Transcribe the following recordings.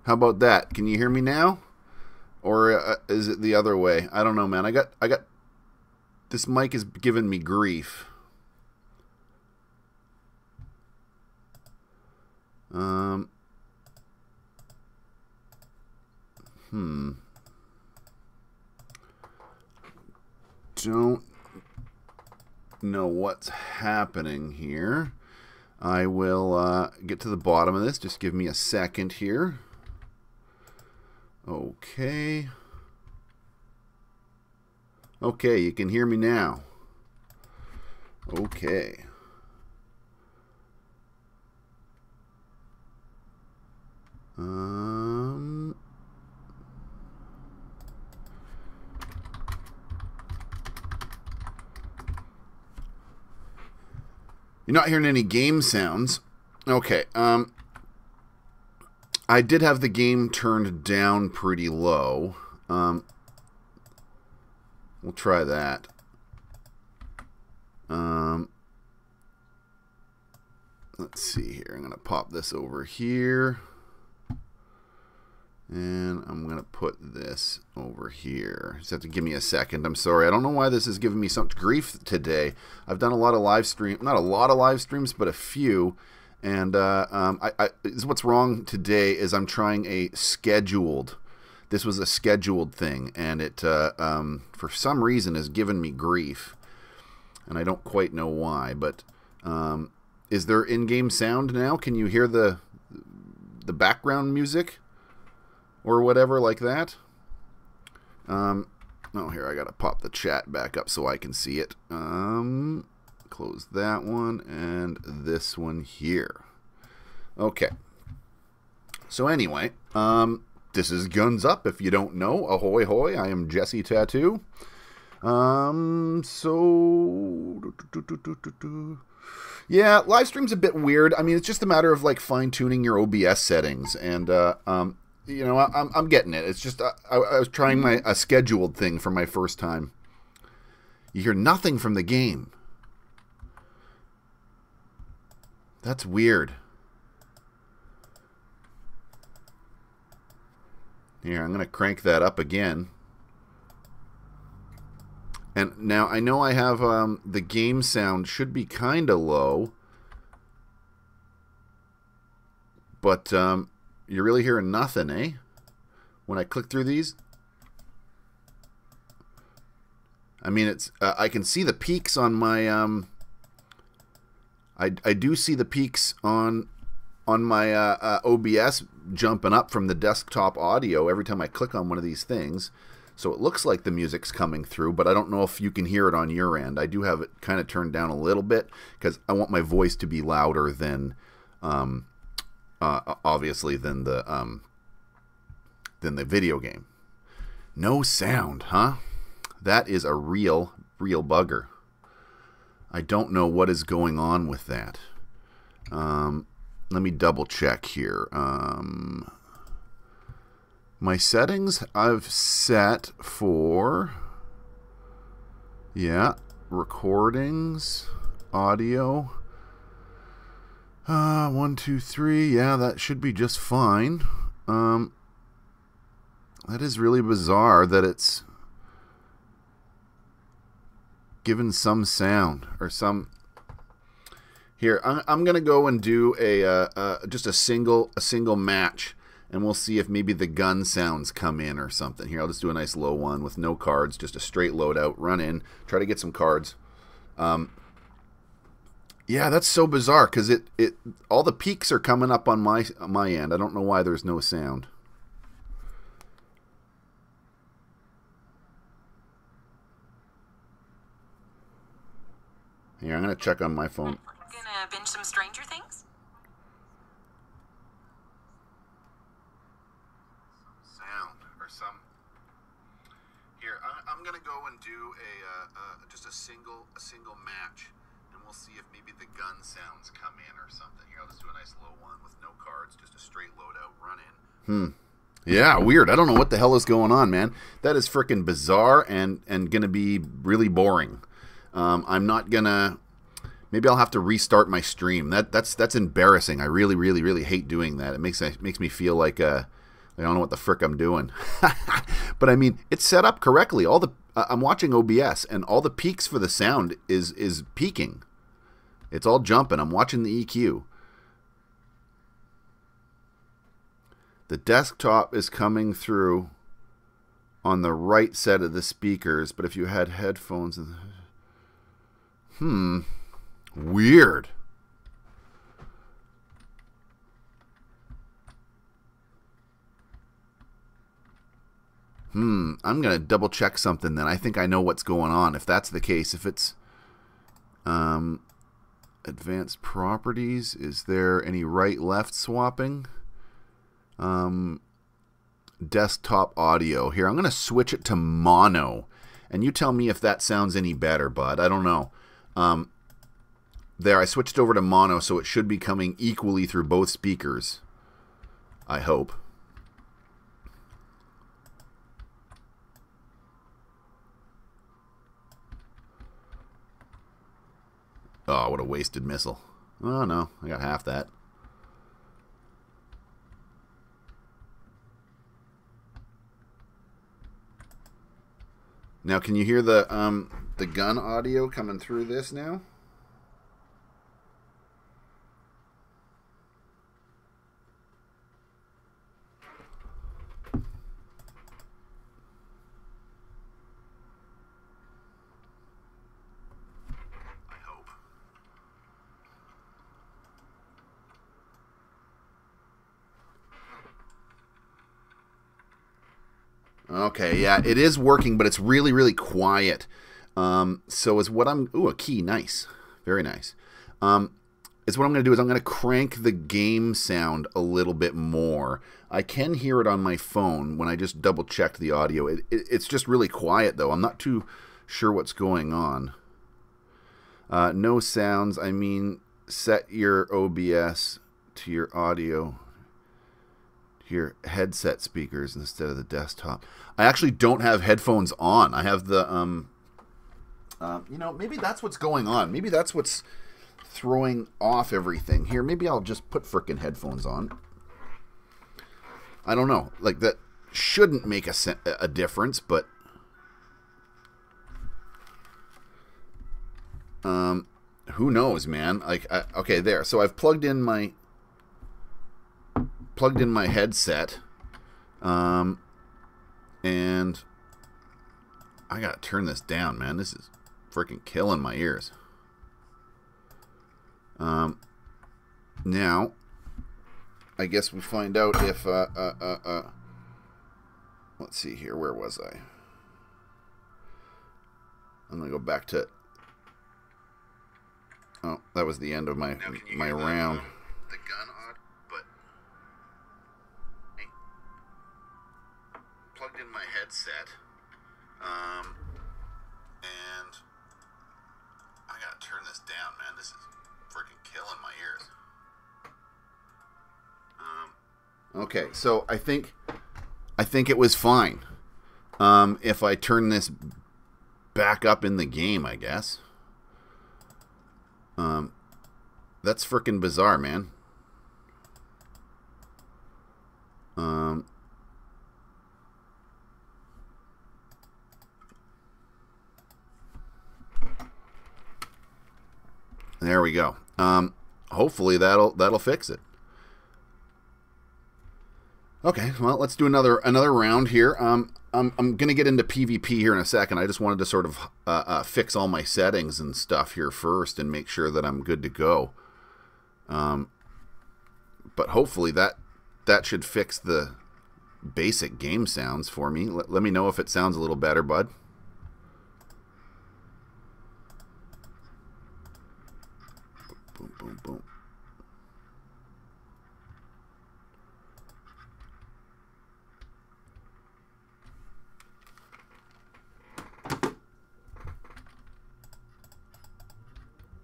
How about that? Can you hear me now? Or is it the other way? I don't know, man. I got this mic is giving me grief. Don't know what's happening here. I will get to the bottom of this. Just give me a second here. Okay. Okay, you can hear me now. Okay. You're not hearing any game sounds. Okay. I did have the game turned down pretty low. We'll try that. Let's see here. I'm going to pop this over here. And I'm going to put this over here. Just have to give me a second. I'm sorry. I don't know why this is giving me such grief today. I've done a lot of live stream, not a lot of live streams, but a few. And what's wrong today is I'm trying a scheduled. This was a scheduled thing, and it for some reason has given me grief, and I don't quite know why. But is there in-game sound now? Can you hear the background music or whatever like that? Oh, here, I gotta pop the chat back up so I can see it. Close that one and this one here. Okay. So anyway, this is Guns Up. If you don't know, ahoy hoy, I am Jesse Tattoo. Yeah, live stream's a bit weird. I mean, it's just a matter of like fine-tuning your OBS settings, and you know, I'm getting it. It's just I was trying a scheduled thing for my first time. You hear nothing from the game. That's weird. Here, I'm going to crank that up again. And now I know I have the game sound should be kind of low. But you're really hearing nothing, eh? When I click through these. I mean, it's I can see the peaks on my I do see the peaks on my OBS jumping up from the desktop audio every time I click on one of these things. So it looks like the music's coming through, but I don't know if you can hear it on your end. I do have it kind of turned down a little bit because I want my voice to be louder than, obviously, than the video game. No sound, huh? That is a real bugger. I don't know what is going on with that. Let me double check here. My settings I've set for, yeah, recordings, audio. 1, 2, 3. Yeah, that should be just fine. That is really bizarre that it's given some sound or some. Here, I'm gonna go and do just a single match, and we'll see if maybe the gun sounds come in or something. Here, I'll just do a nice low one with no cards, just a straight loadout, run in, try to get some cards. Yeah, that's so bizarre because all the peaks are coming up on my end. I don't know why there's no sound. Here, I'm gonna check on my phone. Gonna binge some Stranger Things? Sound or some. Here, I'm gonna go and do just a single match, and we'll see if maybe the gun sounds come in or something. Here, I'll just do a nice low one with no cards, just a straight loadout, run in. Yeah, weird. I don't know what the hell is going on, man. That is freaking bizarre and gonna be really boring. I'm not gonna. Maybe I'll have to restart my stream. That's embarrassing. I really hate doing that. It makes me feel like I don't know what the frick I'm doing. But I mean, it's set up correctly. All the I'm watching OBS, and all the peaks for the sound is peaking. It's all jumping. I'm watching the EQ. The desktop is coming through on the right set of the speakers, but if you had headphones... Weird. I'm going to double check something then. I think I know what's going on. If that's the case, if it's advanced properties, is there any right-left swapping? Desktop audio. Here, I'm going to switch it to mono. And you tell me if that sounds any better, bud. I don't know. There, I switched over to mono, so it should be coming equally through both speakers. I hope. Oh, what a wasted missile. Oh, no. I got half that. Now, can you hear the gun audio coming through this now? Okay, yeah, it is working, but it's really, really quiet. So is what I'm... Ooh, a key, nice. Very nice. Is what I'm going to do is I'm going to crank the game sound a little bit more. I can hear it on my phone when I just double-checked the audio. It's just really quiet, though. I'm not too sure what's going on. No sounds. I mean, set your OBS to your audio... your headset speakers instead of the desktop. I actually don't have headphones on. I have the, you know, maybe that's what's going on. Maybe that's what's throwing off everything. Here, maybe I'll just put frickin' headphones on. I don't know. Like, that shouldn't make a difference, but... who knows, man? Like, okay, there. So I've plugged in my headset, and I gotta turn this down, man. This is freaking killing my ears. Now, I guess we find out if let's see here. Where was I? I'm gonna go back to. Oh, that was the end of my round. The gun on, but plugged in my headset, and I gotta turn this down, man. This is freaking killing my ears. Okay, so I think it was fine. If I turn this back up in the game, I guess. That's freaking bizarre, man. There we go. Hopefully that'll fix it. Okay, well, let's do another round here. I'm gonna get into PvP here in a second. I just wanted to sort of fix all my settings and stuff here first and make sure that I'm good to go. But hopefully that should fix the basic game sounds for me. Let me know if it sounds a little better, bud. Boom, boom, boom.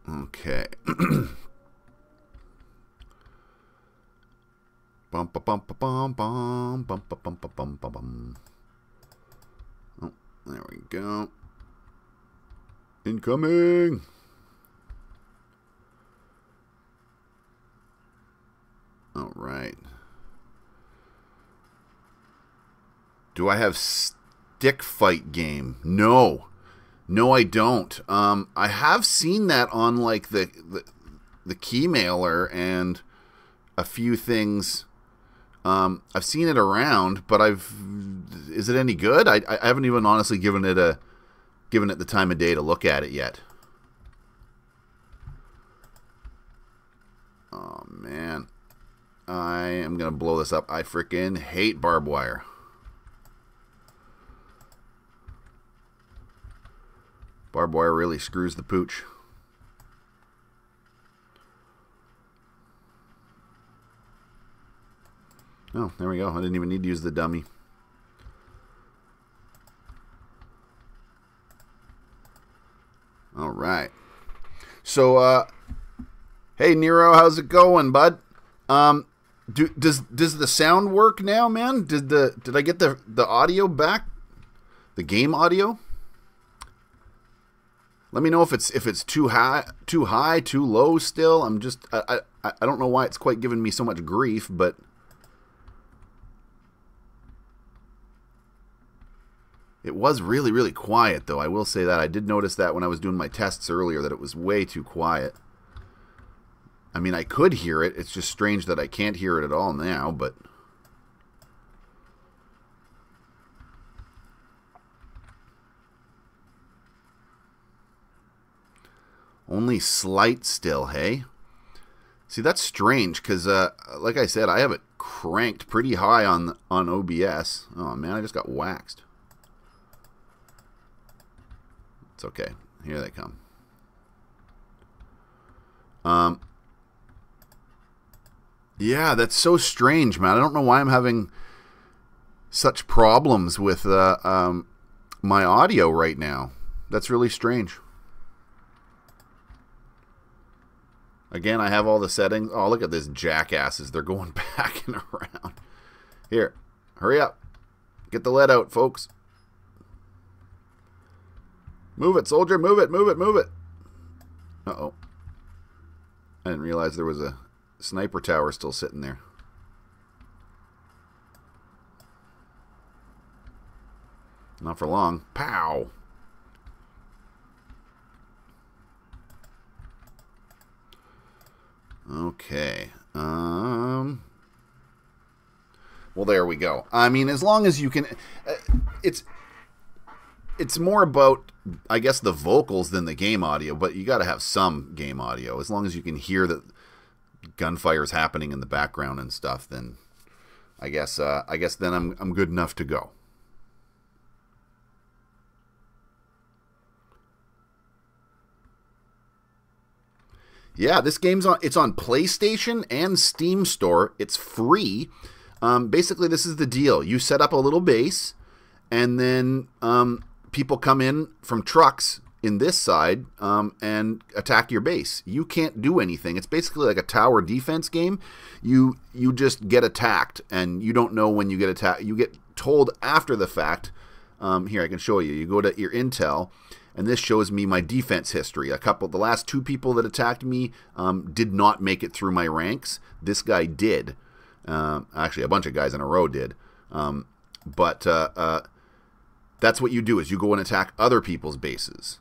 Okay. Bum ba bum ba bum bum bum ba bum ba bum ba bum. Oh, there we go. Incoming. All right. Do I have stick fight game? No. No, I don't. I have seen that on like the Keymailer and a few things. I've seen it around, but is it any good? I haven't even honestly given it the time of day to look at it yet. Oh man, I am gonna blow this up. I freaking hate barbed wire. Barbed wire really screws the pooch. Oh, there we go. I didn't even need to use the dummy. All right. So, hey Nero, how's it going, bud? Does the sound work now, man? Did I get the audio back? The game audio? Let me know if it's too high, too low still. I don't know why it's quite giving me so much grief, but it was really, really quiet, though. I will say that. I did notice that when I was doing my tests earlier, that it was way too quiet. I mean, I could hear it. It's just strange that I can't hear it at all now, but only slight still, hey? See, that's strange, because, like I said, I have it cranked pretty high on OBS. Oh, man, I just got waxed. It's okay. Here they come. Yeah, that's so strange, man. I don't know why I'm having such problems with my audio right now. That's really strange. Again, I have all the settings. Oh, look at this jackasses. They're going back and around. Here, hurry up. Get the lead out, folks. Move it, soldier. Move it, move it, move it. Uh-oh. I didn't realize there was a sniper tower still sitting there. Not for long. Pow! Okay. Well, there we go. I mean, as long as you can... it's more about, I guess, the vocals than the game audio, but you got to have some game audio. As long as you can hear that gunfire's happening in the background and stuff, then I guess then I'm good enough to go. Yeah, this game's it's on PlayStation and Steam Store. It's free. Basically, this is the deal. You set up a little base, and then people come in from trucks in this side and attack your base. You can't do anything. It's basically like a tower defense game. You just get attacked, and you don't know when you get attacked. You get told after the fact. Here, I can show you. You go to your intel, and this shows me my defense history. The last two people that attacked me did not make it through my ranks. This guy did. Actually, a bunch of guys in a row did. But that's what you do, is you go and attack other people's bases.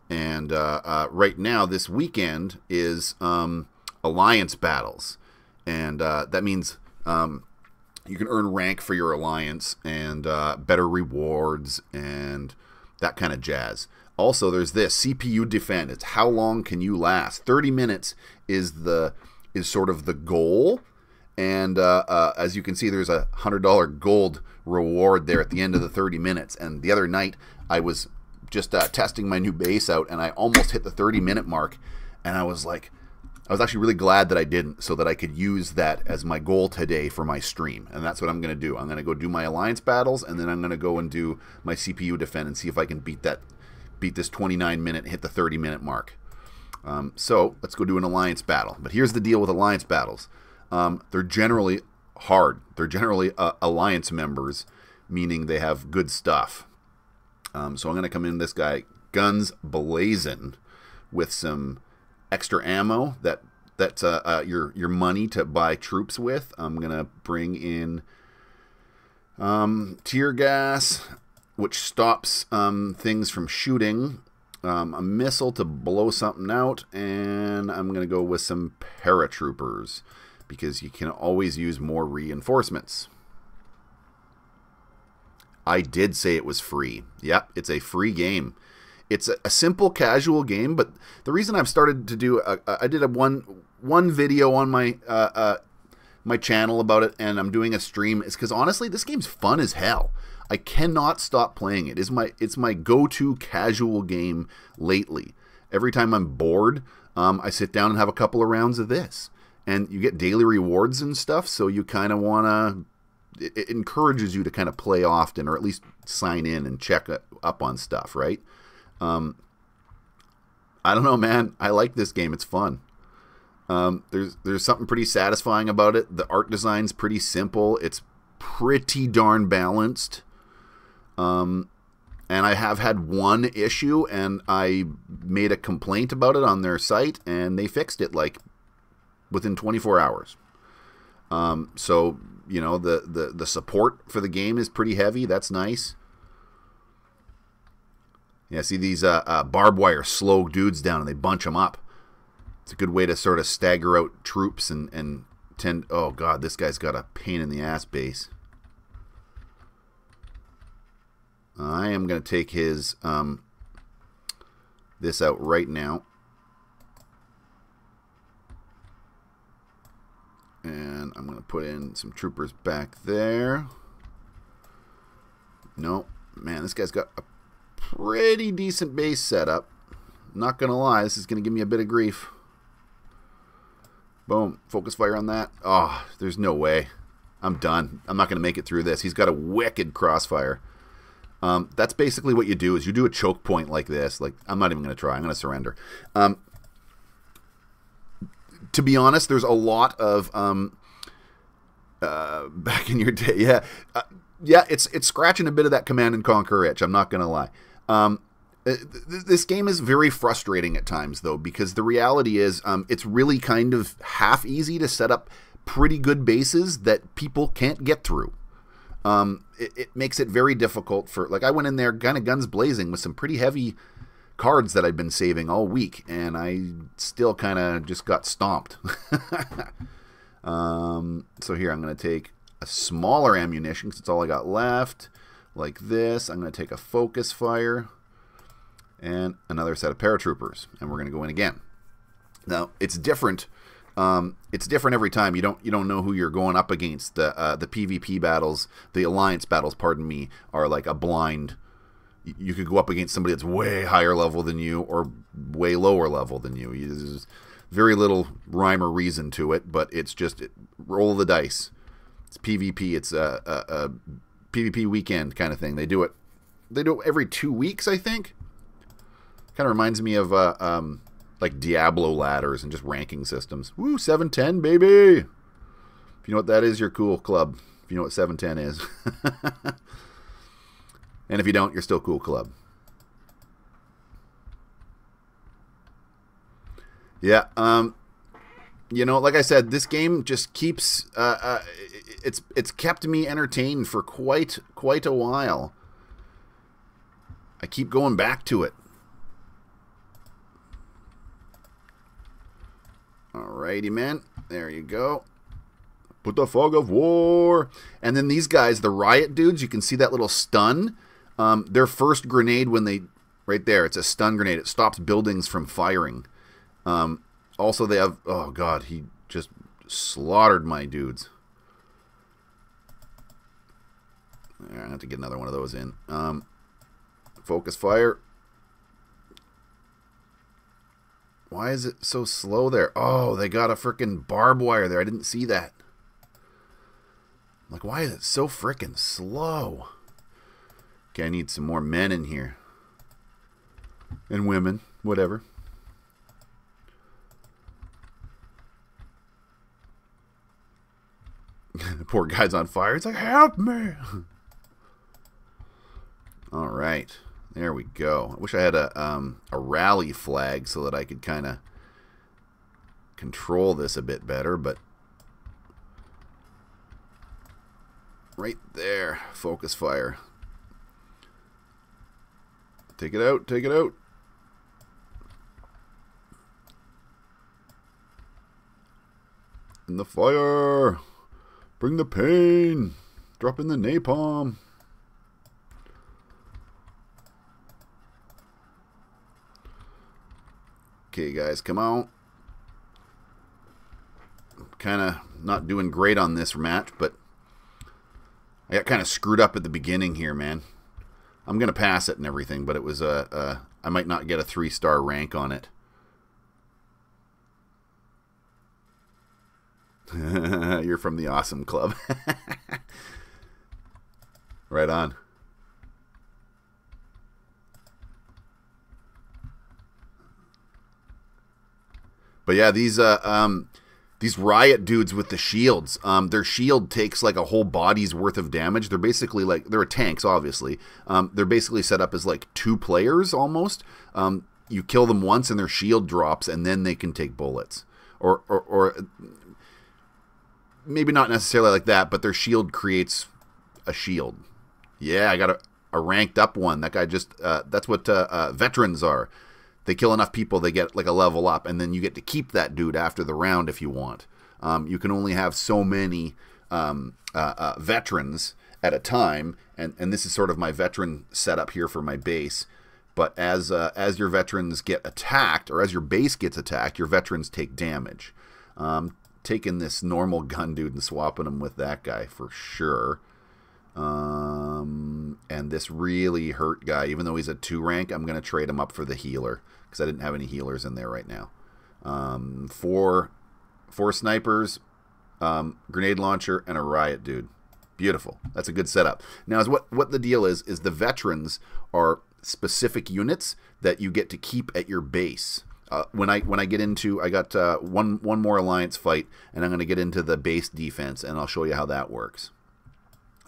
And right now, this weekend is Alliance battles. And that means you can earn rank for your Alliance and better rewards and that kind of jazz. Also, there's this CPU defend. It's how long can you last? 30 minutes is sort of the goal. And as you can see, there's a $100 gold reward there at the end of the 30 minutes. And the other night, I was just testing my new base out, and I almost hit the 30-minute mark. And I was actually really glad that I didn't, so that I could use that as my goal today for my stream. And that's what I'm going to do. I'm going to go do my Alliance battles, and then I'm going to go and do my CPU defend and see if I can beat this 29-minute, hit the 30-minute mark. So let's go do an Alliance battle. But here's the deal with Alliance battles. They're generally hard. They're generally Alliance members, meaning they have good stuff. So I'm going to come in this guy, guns blazing, with some extra ammo that's your money to buy troops with. I'm going to bring in Tear gas, which stops things from shooting. A missile to blow something out. And I'm going to go with some paratroopers, because you can always use more reinforcements. I did say it was free. Yep, it's a free game. It's a simple casual game, but the reason I've started to do I did a one video on my my channel about it, and I'm doing a stream, is because honestly this game's fun as hell. I cannot stop playing it. It's my go-to casual game lately. Every time I'm bored, I sit down and have a couple of rounds of this, and you get daily rewards and stuff, so you kind of want to, it encourages you to kind of play often, or at least sign in and check up on stuff, right? I don't know, man. I like this game. It's fun. There's something pretty satisfying about it. The art design's pretty simple. It's pretty darn balanced. And I have had one issue, and I made a complaint about it on their site, and they fixed it like within 24 hours. So, you know, the support for the game is pretty heavy. That's nice. Yeah, see these barbed wire slow dudes down, and they bunch them up. It's a good way to sort of stagger out troops and tend... Oh, God, this guy's got a pain in the ass base. I am going to take his this out right now. And I'm going to put in some troopers back there. No, man, this guy's got a pretty decent base setup. Not going to lie, this is going to give me a bit of grief. Boom, focus fire on that. Oh, there's no way. I'm done. I'm not going to make it through this. He's got a wicked crossfire. That's basically what you do, is you do a choke point like this. Like, I'm not even going to try. I'm going to surrender. To be honest, there's a lot of back in your day, yeah, it's scratching a bit of that Command and Conquer itch. I'm not going to lie. This game is very frustrating at times, though, because the reality is it's really kind of half easy to set up pretty good bases that people can't get through. It makes it very difficult for, like, I went in there kind of guns blazing with some pretty heavy cards that I've been saving all week, and I still kind of just got stomped. So here, I'm going to take a smaller ammunition, because it's all I got left, like this. I'm going to take a focus fire and another set of paratroopers, and we're going to go in again. Now, it's different. It's different every time. You don't know who you're going up against. The PvP battles, the Alliance battles, pardon me, are like a blind. You could go up against somebody that's way higher level than you or way lower level than you. There's very little rhyme or reason to it, but it's just roll the dice. It's PvP. It's a PvP weekend kind of thing. They do it every 2 weeks, I think. Kind of reminds me of like Diablo ladders and just ranking systems. Woo, 710, baby! If you know what that is, you're cool, club. If you know what 710 is. And if you don't, you're still cool, club. Yeah, you know, like I said, this game just keeps it's kept me entertained for quite a while. I keep going back to it. Alrighty, man. There you go. Put the fog of war. And then these guys, the riot dudes, you can see that little stun. Their first grenade when they... Right there, it's a stun grenade. It stops buildings from firing. Also, they have... Oh, God, he just slaughtered my dudes. I'm going to have to get another one of those in. Focus fire. Why is it so slow there? Oh, they got a freaking barbed wire there. I didn't see that. Like, why is it so freaking slow? Okay, I need some more men in here. And women. Whatever. The poor guy's on fire. It's like, help me. All right. There we go. I wish I had a rally flag so that I could kind of control this a bit better, but Right there. Focus fire. Take it out. Take it out. In the fire. Bring the pain. Drop in the napalm. Okay, guys, come on. Kind of not doing great on this match, but I got kind of screwed up at the beginning here, man. I'm going to pass it and everything, but it was I might not get a 3-star rank on it. You're from the awesome club. Right on. But yeah, these riot dudes with the shields, their shield takes like a whole body's worth of damage. They're basically like, they're tanks, obviously. They're basically set up as like 2 players almost. You kill them once and their shield drops, and then they can take bullets. Or maybe not necessarily like that, but their shield creates a shield. Yeah, I got a ranked up one. That guy just, that's what veterans are. They kill enough people, they get like a level up, and then you get to keep that dude after the round if you want. You can only have so many veterans at a time, and this is sort of my veteran setup here for my base. But as your veterans get attacked, or as your base gets attacked, your veterans take damage. Taking this normal gun dude and swapping him with that guy for sure. And this really hurt guy, even though he's a 2 rank, I'm going to trade him up for the healer, because I didn't have any healers in there right now. 4 snipers, grenade launcher, and a riot dude. Beautiful. That's a good setup. Now, what the deal is the veterans are specific units that you get to keep at your base. When I get into, I got one more Alliance fight, and I'm going to get into the base defense, and I'll show you how that works.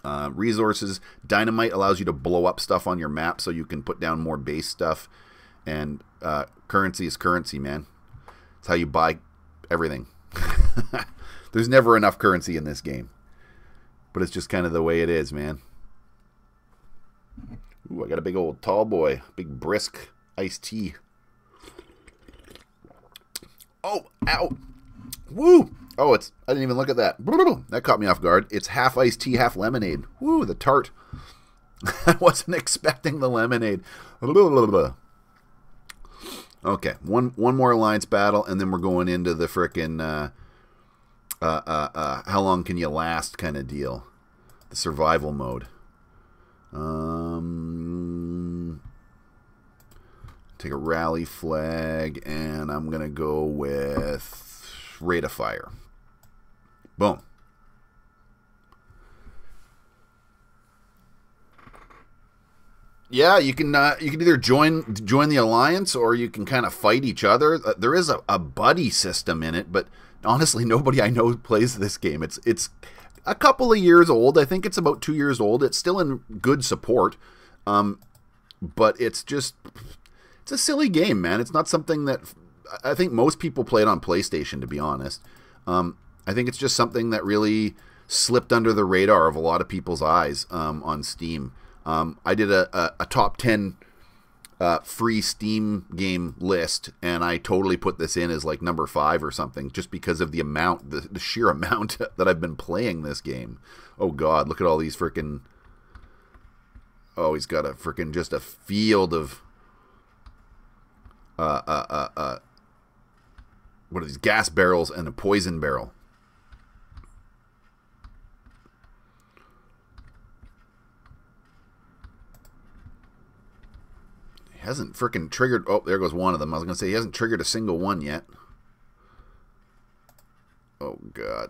Resources, dynamite allows you to blow up stuff on your map so you can put down more base stuff, and currency is currency, man. It's how you buy everything. There's never enough currency in this game, but it's just kind of the way it is, man. Ooh, I got a big old tall boy, big brisk iced tea. Oh, ow. Woo! Oh, I didn't even look at that. That caught me off guard. It's half iced tea, half lemonade. Woo, the tart. I wasn't expecting the lemonade. Okay, one more Alliance battle, and then we're going into the frickin' how long can you last kind of deal. The survival mode. Take a rally flag, and I'm going to go with rate of fire. Boom. Yeah, you can either join the Alliance, or you can kind of fight each other. There is a buddy system in it, but honestly, nobody I know plays this game. It's a couple of years old. I think it's about 2 years old. It's still in good support, but it's a silly game, man. It's not something that I think most people play it on PlayStation, to be honest. I think it's just something that really slipped under the radar of a lot of people's eyes on Steam. I did a top 10 free Steam game list, and I totally put this in as like number 5 or something, just because of the amount, the sheer amount that I've been playing this game. Oh God, look at all these freaking. Oh, he's got a freaking just a field of what are these, gas barrels and a poison barrel. He hasn't freaking triggered. Oh, there goes one of them. I was going to say he hasn't triggered a single one yet. Oh, God.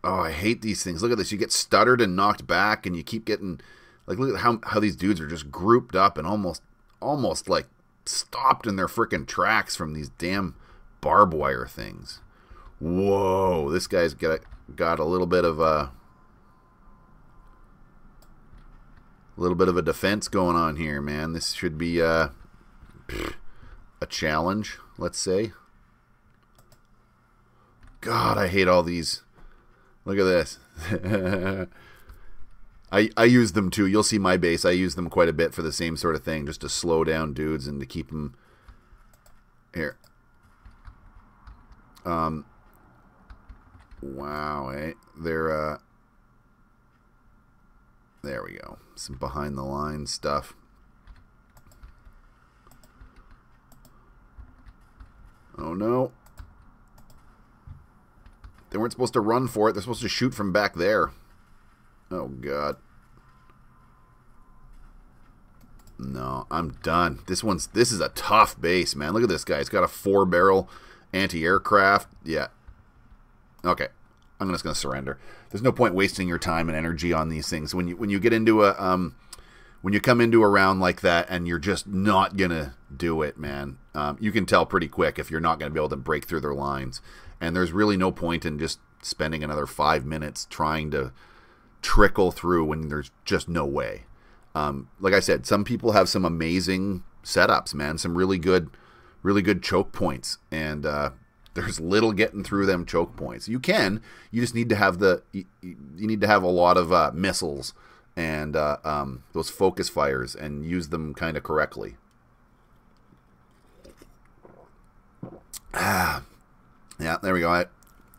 Oh, I hate these things. Look at this. You get stuttered and knocked back, and you keep getting, like, look at how these dudes are just grouped up and almost like stopped in their freaking tracks from these damn barbed wire things. Whoa, this guy's got a little bit of a defense going on here, man. This should be a challenge, let's say. God, I hate all these. Look at this. I use them too. You'll see my base. I use them quite a bit for the same sort of thing, just to slow down dudes and to keep them here. Wow, eh? They're there we go. Some behind the line stuff. Oh no. They weren't supposed to run for it. They're supposed to shoot from back there. Oh god. No, I'm done. This is a tough base, man. Look at this guy. It's got a 4-barrel anti-aircraft. Yeah. Okay. I'm just going to surrender. There's no point wasting your time and energy on these things. When you get into a when you come into a round like that and you're just not going to do it, man. You can tell pretty quick if you're not going to be able to break through their lines. And there's really no point in just spending another 5 minutes trying to trickle through when there's just no way. Like I said, some people have some amazing setups, man. Some really good choke points, and there's little getting through them choke points. You just need to have you need to have a lot of missiles and those focus fires and use them kind of correctly. Yeah, there we go. I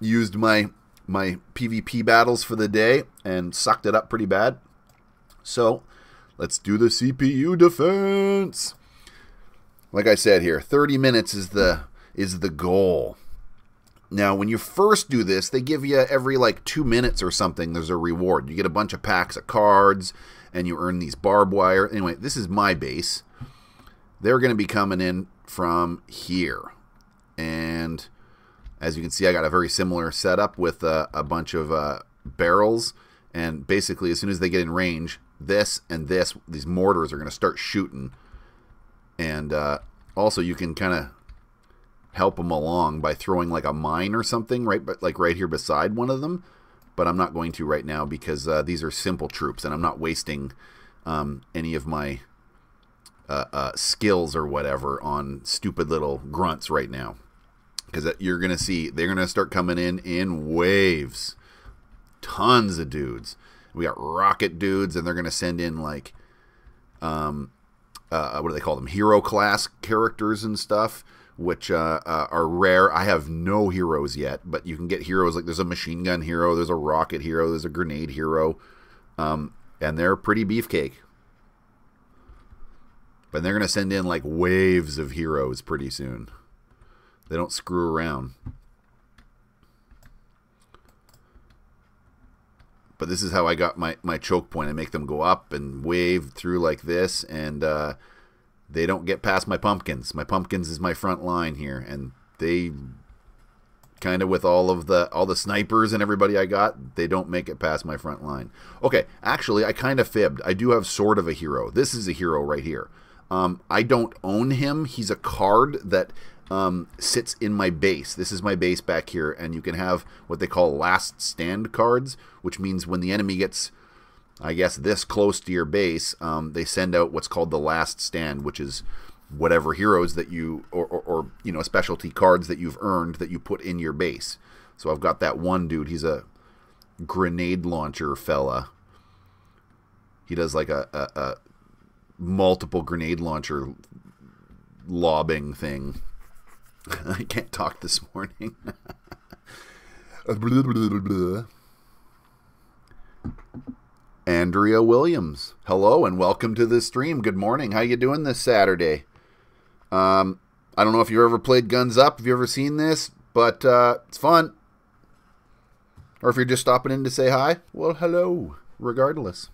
used my PvP battles for the day and sucked it up pretty bad. So let's do the CPU defense. Like I said here, 30 minutes is the goal. Now, when you first do this, they give you every like 2 minutes or something, there's a reward. You get a bunch of packs of cards, and you earn these barbed wire. Anyway, this is my base. They're going to be coming in from here. And as you can see, I got a very similar setup with a bunch of barrels. And basically, as soon as they get in range, this and these mortars are going to start shooting. And also, you can kind of help them along by throwing like a mine or something right here beside one of them. But I'm not going to right now because these are simple troops, and I'm not wasting any of my skills or whatever on stupid little grunts right now. Because you're going to see they're going to start coming in waves. Tons of dudes. We got rocket dudes, and they're going to send in like what do they call them? Hero class characters and stuff, which are rare. I have no heroes yet, but you can get heroes. Like there's a machine gun hero, there's a rocket hero, there's a grenade hero, and they're pretty beefcake. But they're going to send in like waves of heroes pretty soon. They don't screw around. But this is how I got my choke point. I make them go up and wave through like this, and they don't get past my pumpkins. My pumpkins is my front line here, and they kind of with all the snipers and everybody I got, they don't make it past my front line. Okay, actually, I kind of fibbed. I do have sort of a hero. This is a hero right here. I don't own him. He's a card that sits in my base. This is my base back here, and you can have what they call last stand cards, which means when the enemy gets, I guess, this close to your base, they send out what's called the last stand, which is whatever heroes that you, or you know, specialty cards that you've earned that you put in your base. So I've got that one dude. He's a grenade launcher fella. He does like a multiple grenade launcher lobbing thing. I can't talk this morning. Andrea Williams, hello and welcome to the stream. Good morning. How you doing this Saturday? I don't know if you ever played Guns Up. Have you ever seen this? But it's fun. Or if you're just stopping in to say hi, well, hello, regardless.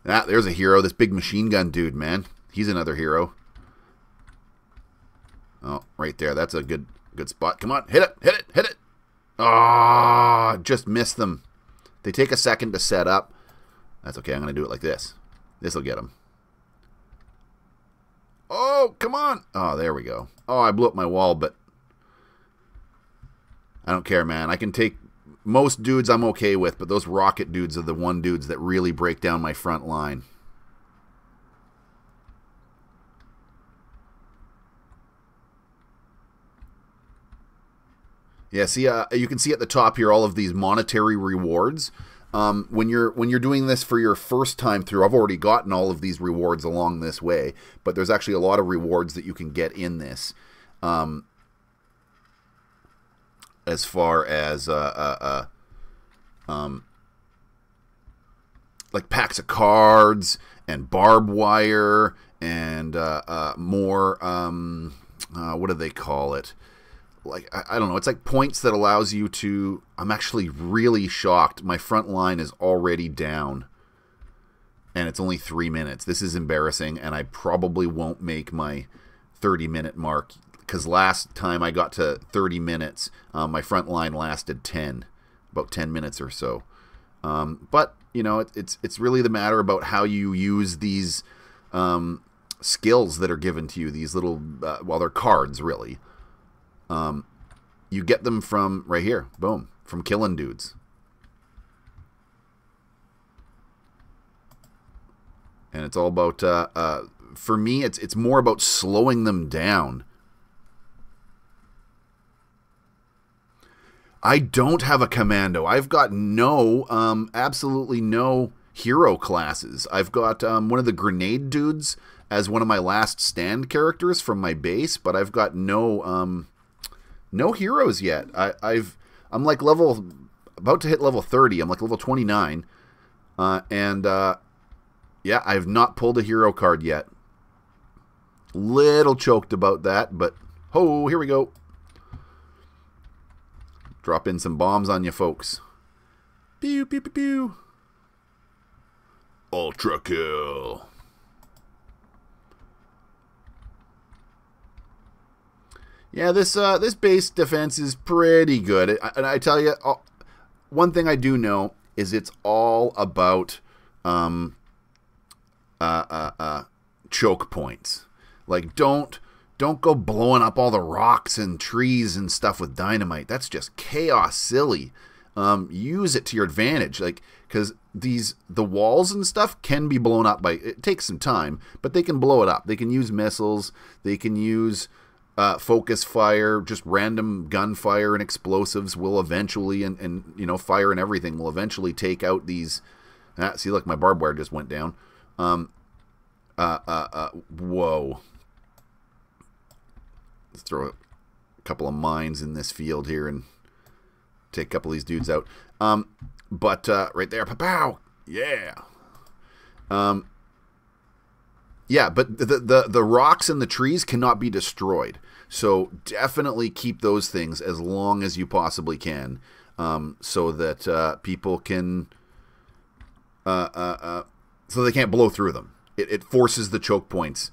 Ah, there's a hero. This big machine gun dude, man. He's another hero. Oh, right there. That's a good spot. Come on, hit it, hit it, hit it. Ah, just missed them. They take a second to set up. That's okay. I'm going to do it like this. This will get them. Oh, come on. Oh, there we go. Oh, I blew up my wall, but I don't care, man. I can take most dudes I'm okay with, but those rocket dudes are the one dudes that really break down my front line. Yeah, see, you can see at the top here all of these monetary rewards. When you're doing this for your first time through, I've already gotten all of these rewards along this way, but there's actually a lot of rewards that you can get in this. As far as like packs of cards and barbed wire and more what do they call it? Like I don't know. It's like points that allows you to. I'm actually really shocked. My front line is already down, and it's only 3 minutes. This is embarrassing, and I probably won't make my 30-minute mark because last time I got to 30 minutes, my front line lasted about 10 minutes or so. But you know, it's really the matter about how you use these skills that are given to you. These little, well, they're cards really. You get them from right here, boom, from killing dudes. And it's all about, for me, it's more about slowing them down. I don't have a commando. I've got absolutely no hero classes. I've got one of the grenade dudes as one of my last stand characters from my base, but I've got no heroes yet. I'm like about to hit level 30. I'm like level 29, yeah, I've not pulled a hero card yet. Little choked about that, but ho, here we go. Drop in some bombs on you folks. Pew pew pew pew. Ultra kill. Yeah, this base defense is pretty good. And I tell you, one thing I do know is it's all about choke points. Like, don't go blowing up all the rocks and trees and stuff with dynamite. That's just chaos silly. Use it to your advantage, like, because the walls and stuff can be blown up by. It takes some time, but they can blow it up. They can use missiles. They can use focus fire, just random gunfire and explosives will eventually, and you know, fire and everything will eventually take out these. See, look, my barbed wire just went down. Whoa. Let's throw a couple of mines in this field here and take a couple of these dudes out. But right there, pow, yeah. Yeah, but the rocks and the trees cannot be destroyed. So definitely keep those things as long as you possibly can, so that people can, so they can't blow through them. It forces the choke points.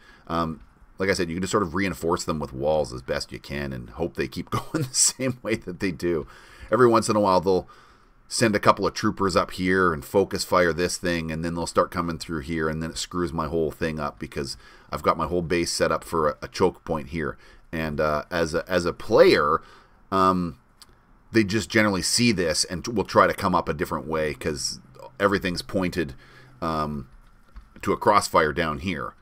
Like I said, you can just sort of reinforce them with walls as best you can and hope they keep going the same way that they do. Every once in a while, they'll send a couple of troopers up here and focus fire this thing, and then they'll start coming through here, and then it screws my whole thing up because I've got my whole base set up for a choke point here. And as a player, they just generally see this and will try to come up a different way because everything's pointed to a crossfire down here.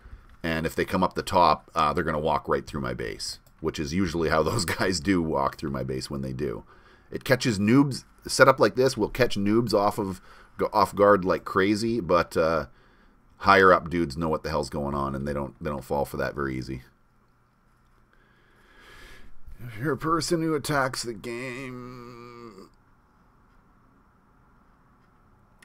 And if they come up the top, they're going to walk right through my base, which is usually how those guys do walk through my base when they do. It catches noobs. Set up like this will catch noobs off guard like crazy, but higher up dudes know what the hell's going on, and they don't fall for that very easy. If you're a person who attacks the game,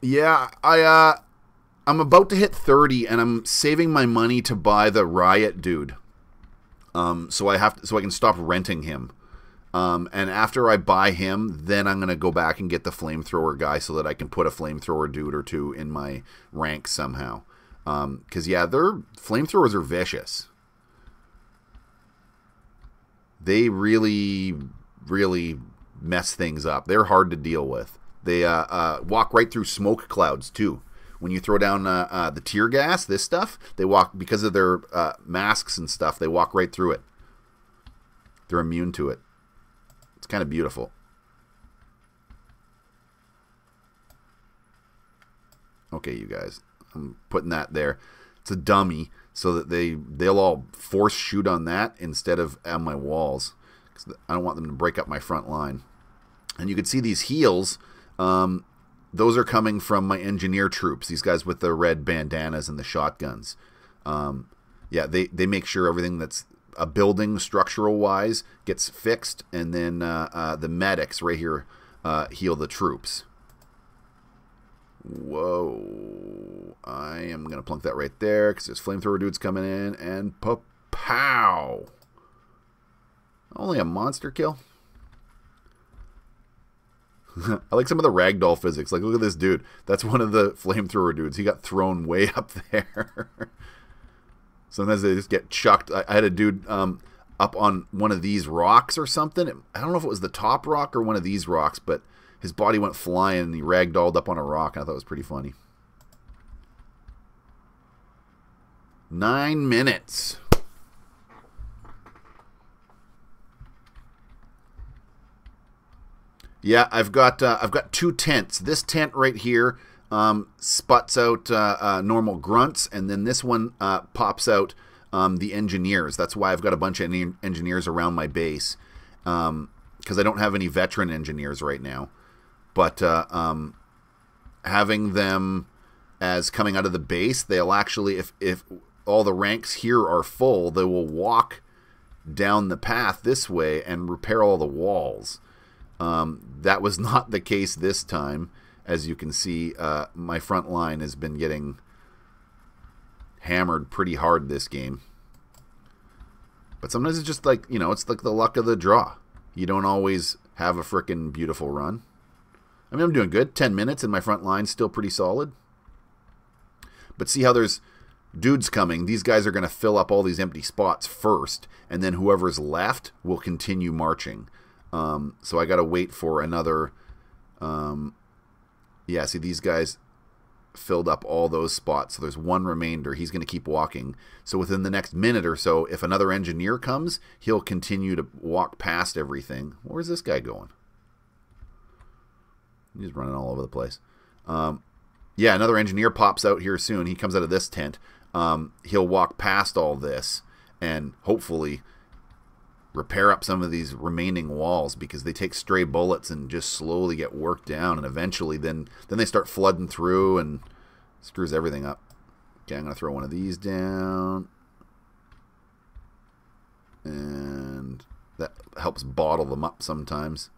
yeah, I'm about to hit 30, and I'm saving my money to buy the riot dude. So I can stop renting him. And after I buy him, then I'm gonna go back and get the flamethrower guy so that I can put a flamethrower dude or two in my rank somehow. Because yeah, their flamethrowers are vicious. They really, really mess things up. They're hard to deal with. They walk right through smoke clouds too. When you throw down the tear gas, this stuff, they walk, because of their masks and stuff, they walk right through it. They're immune to it. It's kind of beautiful. Okay, you guys. I'm putting that there. It's a dummy so that they'll all force shoot on that instead of on my walls. 'Cause I don't want them to break up my front line. And you can see these heals. Those are coming from my engineer troops. These guys with the red bandanas and the shotguns. Yeah, they make sure everything that's a building structural-wise gets fixed. And then the medics right here heal the troops. Whoa. I am going to plunk that right there because there's flamethrower dudes coming in. And pow! Only a monster kill? I like some of the ragdoll physics. Like, look at this dude. That's one of the flamethrower dudes. He got thrown way up there. Sometimes they just get chucked. I had a dude up on one of these rocks or something. I don't know if it was the top rock or one of these rocks, but his body went flying and he ragdolled up on a rock, and I thought it was pretty funny. 9 minutes. Yeah, I've got 2 tents. This tent right here sputs out normal grunts, and then this one pops out the engineers. That's why I've got a bunch of engineers around my base, because I don't have any veteran engineers right now. But having them as coming out of the base, they'll actually, if all the ranks here are full, they will walk down the path this way and repair all the walls. That was not the case this time. As you can see, my front line has been getting hammered pretty hard this game. But sometimes it's just like, you know, it's like the luck of the draw. You don't always have a frickin' beautiful run. I mean, I'm doing good. 10 minutes and my front line's still pretty solid. But see how there's dudes coming. These guys are going to fill up all these empty spots first, and then whoever's left will continue marching. So I got to wait for another... yeah, see, these guys filled up all those spots. So there's one remainder. He's going to keep walking. So within the next minute or so, if another engineer comes, he'll continue to walk past everything. Where's this guy going? He's running all over the place. Yeah, another engineer pops out here soon. He comes out of this tent. He'll walk past all this and hopefully repair up some of these remaining walls, because they take stray bullets and just slowly get worked down, and eventually then they start flooding through and screws everything up. Okay, I'm going to throw one of these down. And that helps bottle them up sometimes.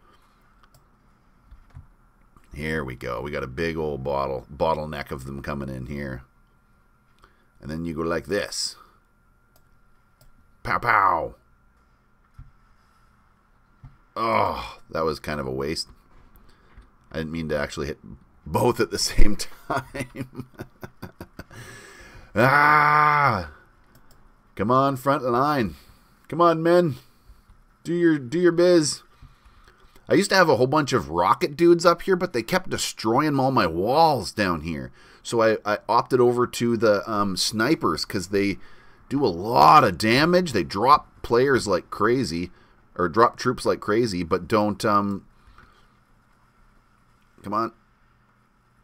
Here we go. We got a big old bottleneck of them coming in here. And then you go like this. Pow pow. Oh, that was kind of a waste. I didn't mean to actually hit both at the same time. Ah! Come on, front line. Come on, men. Do your biz. I used to have a whole bunch of rocket dudes up here, but they kept destroying all my walls down here. So I opted over to the snipers, because they do a lot of damage. They drop players like crazy, or drop troops like crazy, but don't... come on.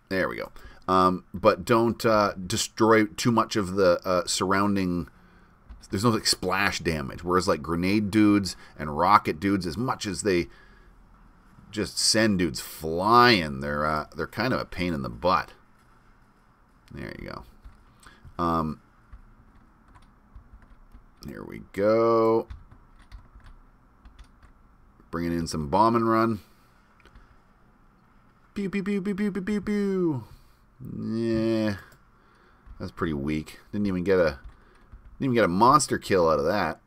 There we go. But don't destroy too much of the surrounding... There's no like splash damage. Whereas like grenade dudes and rocket dudes, as much as they just send dudes flying, they're kind of a pain in the butt. There you go. Here we go. Bringing in some bomb and run. Pew pew pew pew pew pew pew pew. Yeah, that's pretty weak. Didn't even get a monster kill out of that.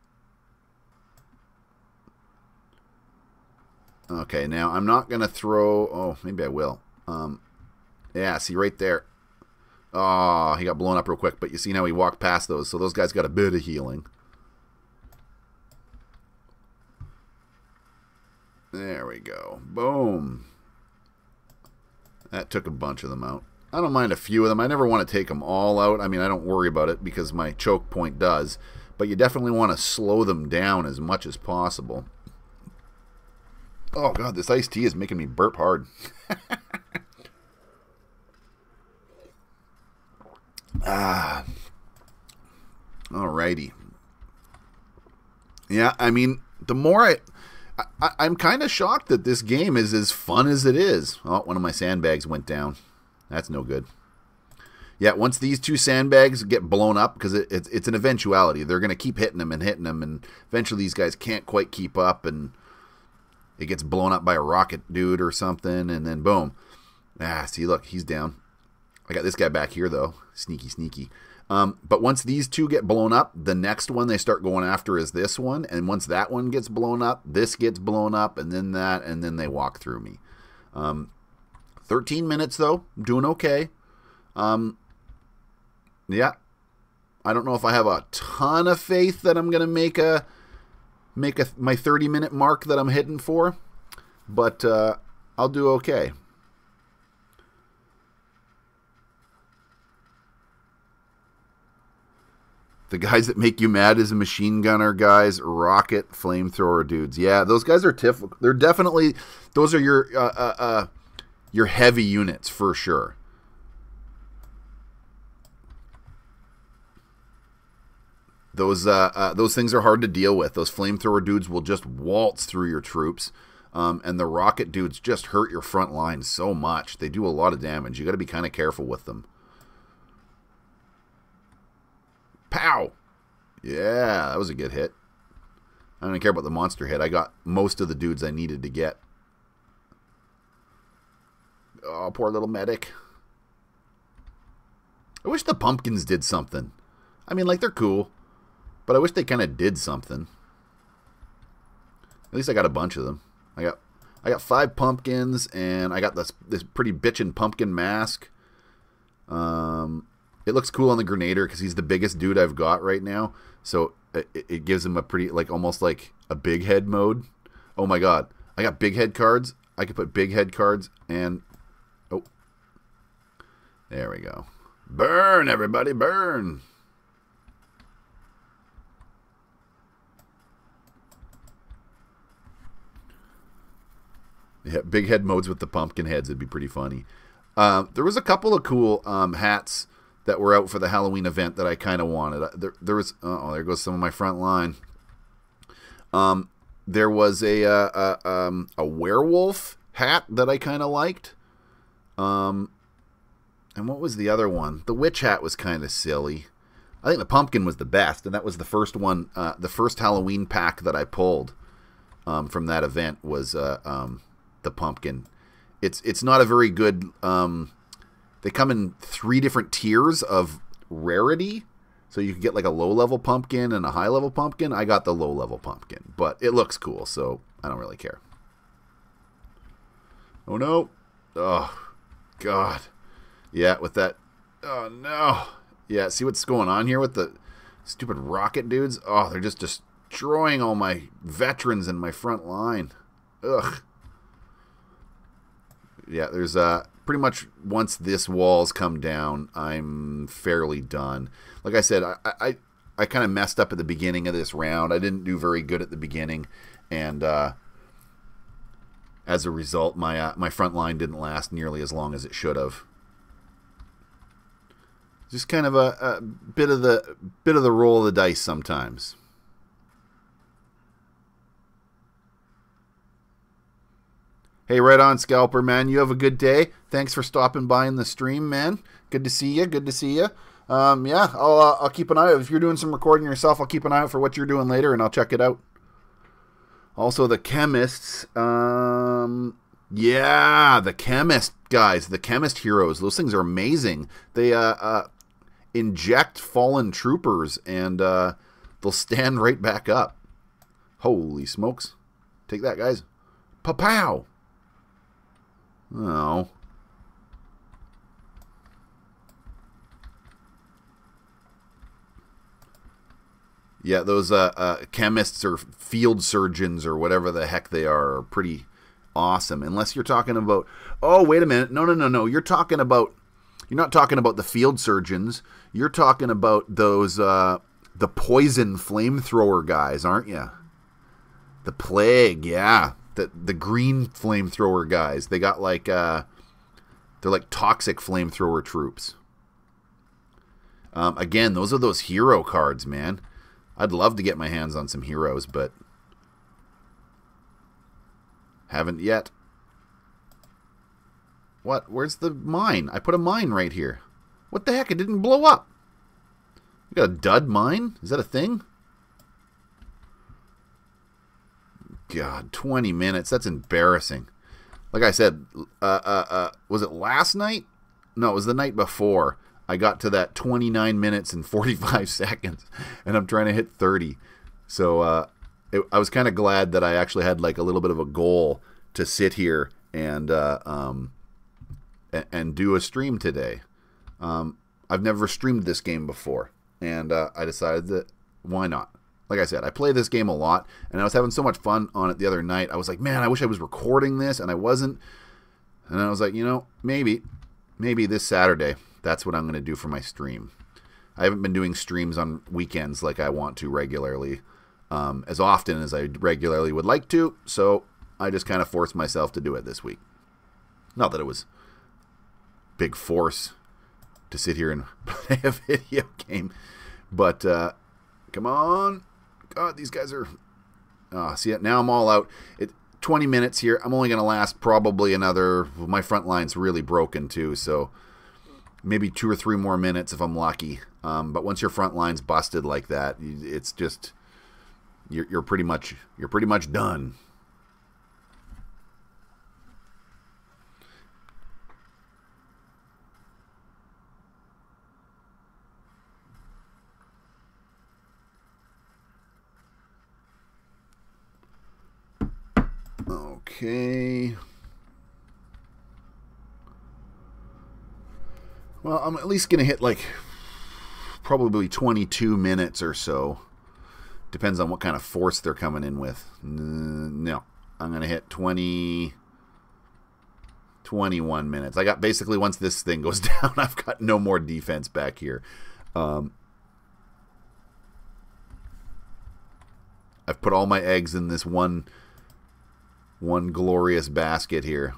Okay, now I'm not gonna throw. Oh, maybe I will. Yeah, see right there. Oh, he got blown up real quick, but you see how he walked past those. So those guys got a bit of healing. There we go. Boom. That took a bunch of them out. I don't mind a few of them. I never want to take them all out. I mean, I don't worry about it because my choke point does. But you definitely want to slow them down as much as possible. Oh, God, this iced tea is making me burp hard. Ah. Alrighty. Yeah, I mean, the more I'm kind of shocked that this game is as fun as it is. Oh, one of my sandbags went down. That's no good. Yeah, once these two sandbags get blown up, because it's an eventuality. They're going to keep hitting them, and eventually these guys can't quite keep up, and it gets blown up by a rocket dude or something, and then boom. Ah, see, look, he's down. I got this guy back here, though. Sneaky, sneaky. But once these two get blown up, the next one they start going after is this one, and once that one gets blown up, this gets blown up, and then that, and then they walk through me. 13 minutes, though. I'm doing okay. Yeah. I don't know if I have a ton of faith that I'm going to make my 30-minute mark that I'm hitting for, but I'll do okay. The guys that make you mad is a machine gunner guys, rocket, flamethrower dudes. Yeah, those guys are they're definitely, those are your heavy units for sure. Those things are hard to deal with. Those flamethrower dudes will just waltz through your troops, and the rocket dudes just hurt your front line so much. They do a lot of damage. You got to be kind of careful with them. Pow! Yeah, that was a good hit. I don't even care about the monster hit. I got most of the dudes I needed to get. Oh, poor little medic. I wish the pumpkins did something. I mean, like, they're cool, but I wish they kind of did something. At least I got a bunch of them. I got 5 pumpkins, and I got this pretty bitchin' pumpkin mask. It looks cool on the Grenader because he's the biggest dude I've got right now. So it gives him a pretty, like, almost like a big head mode. Oh my god. I got big head cards. I could put big head cards and... Oh. There we go. Burn, everybody, burn. Yeah, big head modes with the pumpkin heads would be pretty funny. There was a couple of cool hats that were out for the Halloween event that I kind of wanted. There was, oh, there goes some of my front line. There was a werewolf hat that I kind of liked. And what was the other one? The witch hat was kind of silly. I think the pumpkin was the best, and that was the first one, the first Halloween pack that I pulled from that event was the pumpkin. It's not a very good... They come in 3 different tiers of rarity. So you can get like a low-level pumpkin and a high-level pumpkin. I got the low-level pumpkin. But it looks cool, so I don't really care. Oh, no. Oh, God. Yeah, with that... Oh, no. Yeah, see what's going on here with the stupid rocket dudes? Oh, they're just destroying all my veterans in my front line. Ugh. Yeah, there's... pretty much once this wall's come down, I'm fairly done. Like I said, I kind of messed up at the beginning of this round. I didn't do very good at the beginning, and as a result, my front line didn't last nearly as long as it should have. Just kind of a bit of the roll of the dice sometimes. Hey, right on, Scalper, man. You have a good day. Thanks for stopping by in the stream, man. Good to see you. Good to see you. Yeah, I'll keep an eye out. If you're doing some recording yourself, I'll keep an eye out for what you're doing later, and I'll check it out. Also, the chemists. Yeah, the chemist guys. The chemist heroes. Those things are amazing. They inject fallen troopers, and they'll stand right back up. Holy smokes. Take that, guys. Pa-pow! Oh. Yeah, those chemists or field surgeons or whatever the heck they are pretty awesome. Unless you're talking about... Oh, wait a minute. No. You're not talking about the field surgeons. You're talking about those the poison flamethrower guys, aren't you? The plague, yeah. The green flamethrower guys. They got like they're like toxic flamethrower troops. Again, those are those hero cards, man. I'd love to get my hands on some heroes, but Haven't yet. What? Where's the mine? I put a mine right here. What the heck? It didn't blow up. You got a dud mine? Is that a thing? God, 20 minutes. That's embarrassing. Like I said, was it last night? No, it was the night before. I got to that 29 minutes and 45 seconds, and I'm trying to hit 30. So I was kind of glad that I actually had like a little bit of a goal to sit here and do a stream today. I've never streamed this game before, and I decided that why not? Like I said, I play this game a lot, and I was having so much fun on it the other night. I was like, man, I wish I was recording this, and I wasn't. And I was like, you know, maybe this Saturday, that's what I'm going to do for my stream. I haven't been doing streams on weekends like I want to regularly, as often as I regularly would like to, so I just kind of forced myself to do it this week. Not that it was big force to sit here and play a video game, but come on. God, these guys are... see it? Now I'm all out. 20 minutes here. I'm only going to last probably another... My front line's really broken too, so maybe 2 or 3 more minutes if I'm lucky. But once your front line's busted like that, it's just... You're pretty much done. Okay. Well, I'm at least going to hit like probably 22 minutes or so. Depends on what kind of force they're coming in with. No, I'm going to hit 21 minutes. I got basically, once this thing goes down, I've got no more defense back here. I've put all my eggs in this one glorious basket here.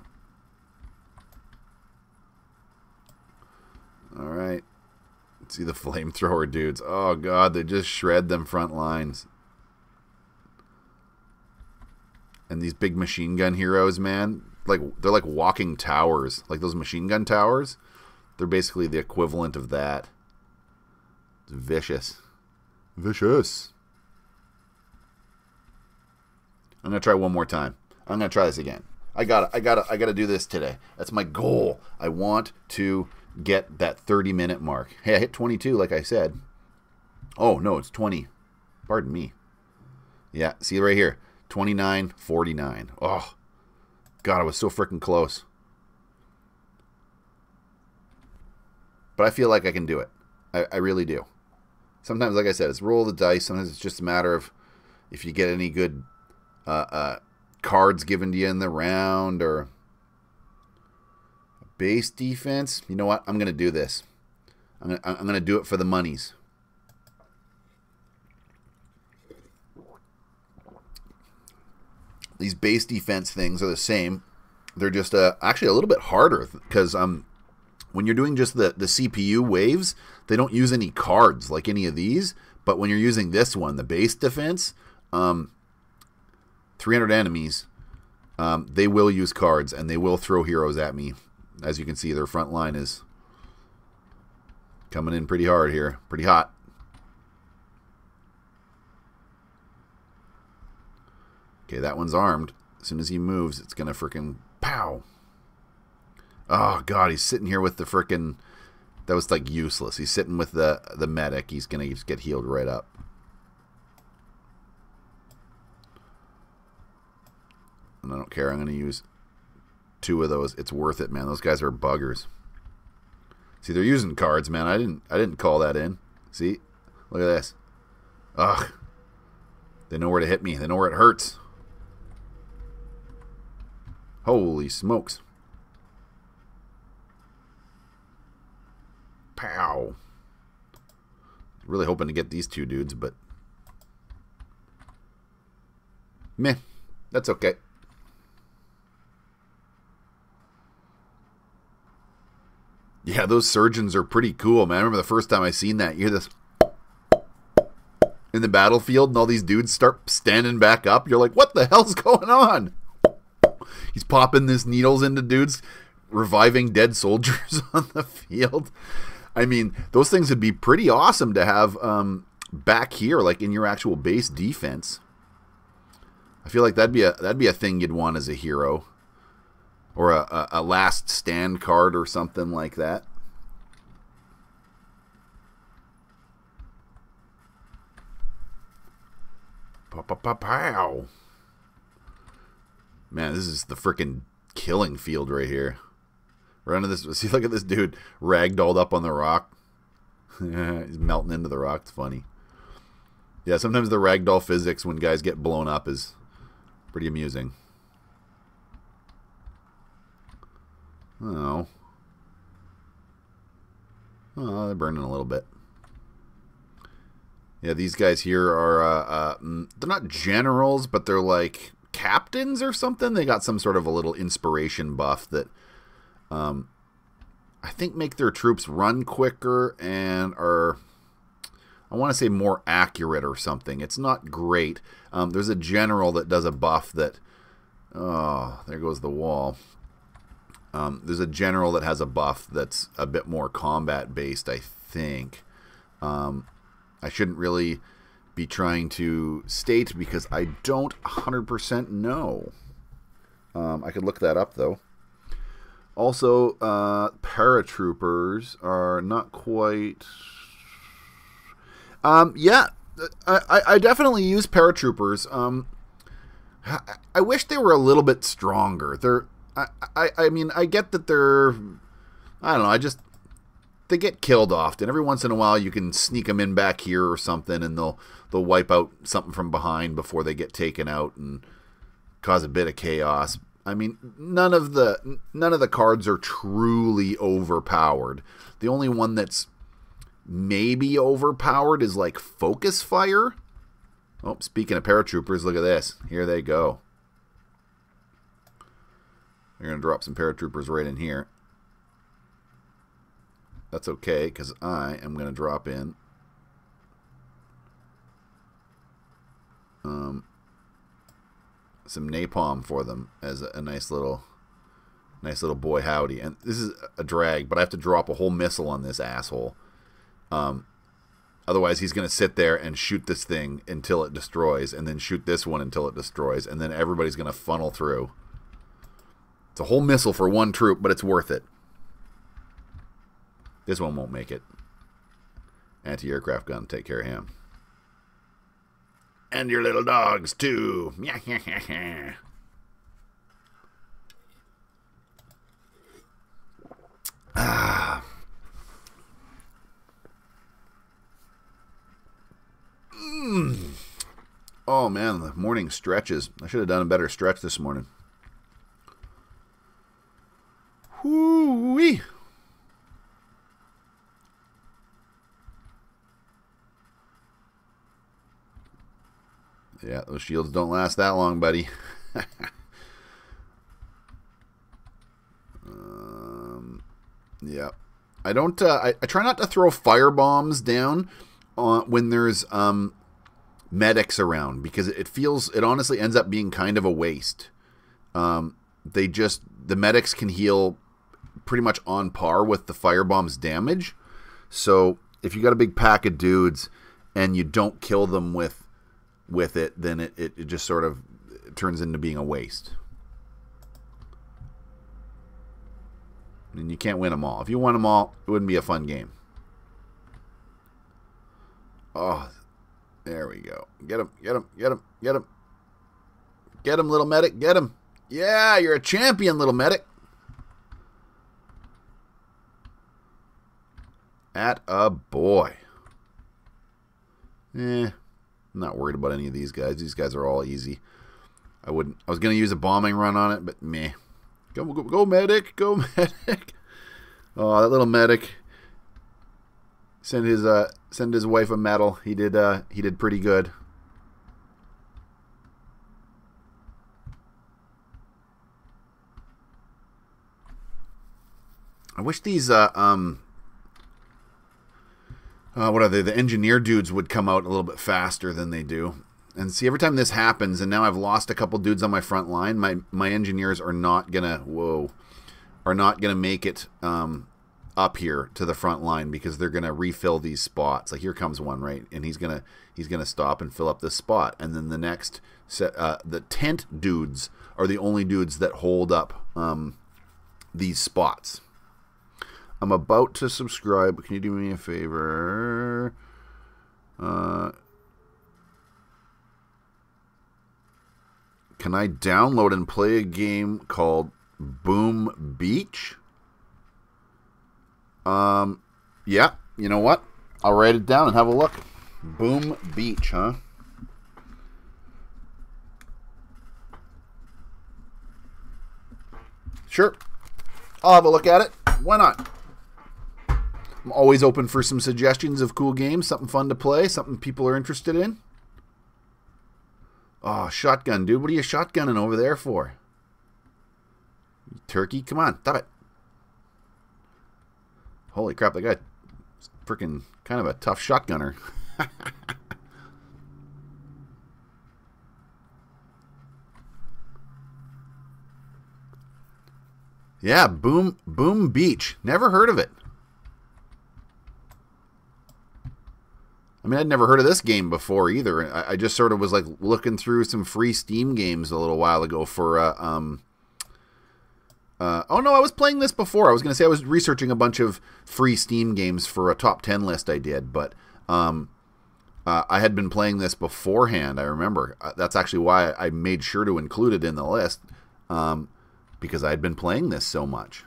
All right. Let's see the flamethrower dudes. Oh, God, they just shred them front lines. And these big machine gun heroes, man, they're like walking towers. Like those machine gun towers, they're basically the equivalent of that. It's vicious. Vicious. I'm going to try one more time. I'm going to try this again. I gotta do this today. That's my goal. I want to get that 30-minute mark. Hey, I hit 22, like I said. Oh, no, it's 20. Pardon me. Yeah, see right here. 29:49. Oh, God, I was so freaking close. But I feel like I can do it. I really do. Sometimes, like I said, it's roll the dice. Sometimes it's just a matter of if you get any good cards given to you in the round or base defense. You know what? I'm going to do this. I'm going to do it for the monies. These base defense things are the same. They're just actually a little bit harder because when you're doing just the CPU waves, they don't use any cards like any of these. But when you're using this one, the base defense, 300 enemies, they will use cards and they will throw heroes at me. As you can see, their front line is coming in pretty hard here. Pretty hot. Okay, that one's armed. As soon as he moves, it's going to frickin' pow. Oh, God, he's sitting here with the frickin'... That was, like, useless. He's sitting with the medic. He's going to just get healed right up. And I don't care. I'm going to use 2 of those. It's worth it, man. Those guys are buggers. See, they're using cards, man. I didn't call that in. See? Look at this. Ugh. They know where to hit me. They know where it hurts. Holy smokes. Pow. Really hoping to get these 2 dudes, but meh. That's okay. Yeah, those surgeons are pretty cool, man. I remember the first time I seen that. You hear this in the battlefield, and all these dudes start standing back up. You're like, what the hell's going on? He's popping these needles into dudes, reviving dead soldiers on the field. I mean, those things would be pretty awesome to have back here, like in your actual base defense. I feel like that'd be a thing you'd want as a hero, or a last stand card or something like that. Pow! Man, this is the freaking killing field right here. Run into this. See, look at this dude ragdolled up on the rock. He's melting into the rock. It's funny. Yeah, sometimes the ragdoll physics when guys get blown up is pretty amusing. Oh, they're burning a little bit. Yeah, these guys here are, they're not generals, but they're like captains or something. They got some sort of a little inspiration buff that I think make their troops run quicker and are, I want to say, more accurate or something. It's not great. There's a general that does a buff that, oh, there goes the wall. There's a general that has a buff that's a bit more combat based, I think. I shouldn't really be trying to state because I don't 100% know. I could look that up, though. Also, paratroopers are not quite... yeah, I definitely use paratroopers. I wish they were a little bit stronger. I mean, I get that they're... I don't know, they get killed often. Every once in a while you can sneak them in back here or something, and they'll wipe out something from behind before they get taken out and cause a bit of chaos. I mean, none of the cards are truly overpowered. The only one that's maybe overpowered is like focus fire. Oh, speaking of paratroopers, look at this. Here they go. They're going to drop some paratroopers right in here. That's okay, because I am going to drop in some napalm for them as a nice little boy howdy. And this is a drag, but I have to drop a whole missile on this asshole. Otherwise, he's going to sit there and shoot this thing until it destroys, and then shoot this one until it destroys, and then everybody's going to funnel through. It's a whole missile for one troop, but it's worth it. This one won't make it. Anti-aircraft gun, take care of him. And your little dogs, too. Ah. Oh, man, the morning stretches. I should have done a better stretch this morning. Whoo-wee. Yeah, those shields don't last that long, buddy. Yeah. I don't, I try not to throw fire bombs down when there's medics around, because it honestly ends up being kind of a waste. The medics can heal pretty much on par with the firebomb's damage. So if you got a big pack of dudes and you don't kill them with it, then it just sort of turns into being a waste. And you can't win them all. If you won them all, it wouldn't be a fun game. Oh, there we go. Get him, get him, get him, get him. Get him, little medic, get him. Yeah, you're a champion, little medic. At a boy. I'm not worried about any of these guys. These guys are all easy. I was going to use a bombing run on it, but meh. Go medic, go medic. Oh, that little medic. Send his wife a medal. He did pretty good. I wish these what are they? The engineer dudes would come out a little bit faster than they do. And see, every time this happens, and now I've lost a couple dudes on my front line, my engineers are not gonna make it up here to the front line because they're gonna refill these spots. Like here comes one, right, and he's gonna stop and fill up this spot, and then the next set, the tent dudes are the only dudes that hold up these spots. I'm about to subscribe. Can you do me a favor? Can I download and play a game called Boom Beach? Yeah, you know what? I'll write it down and have a look. Boom Beach, huh? Sure. I'll have a look at it. Why not? I'm always open for some suggestions of cool games, something fun to play, something people are interested in. Oh, shotgun, dude. What are you shotgunning over there for? Turkey? Come on, stop it. Holy crap, that guy freaking kind of a tough shotgunner. Yeah, Boom Beach. Never heard of it. I mean, I'd never heard of this game before either. I just sort of was like looking through some free Steam games a little while ago for oh no, I was playing this before. I was going to say I was researching a bunch of free Steam games for a top 10 list I did, but I had been playing this beforehand, I remember. That's actually why I made sure to include it in the list, because I had been playing this so much.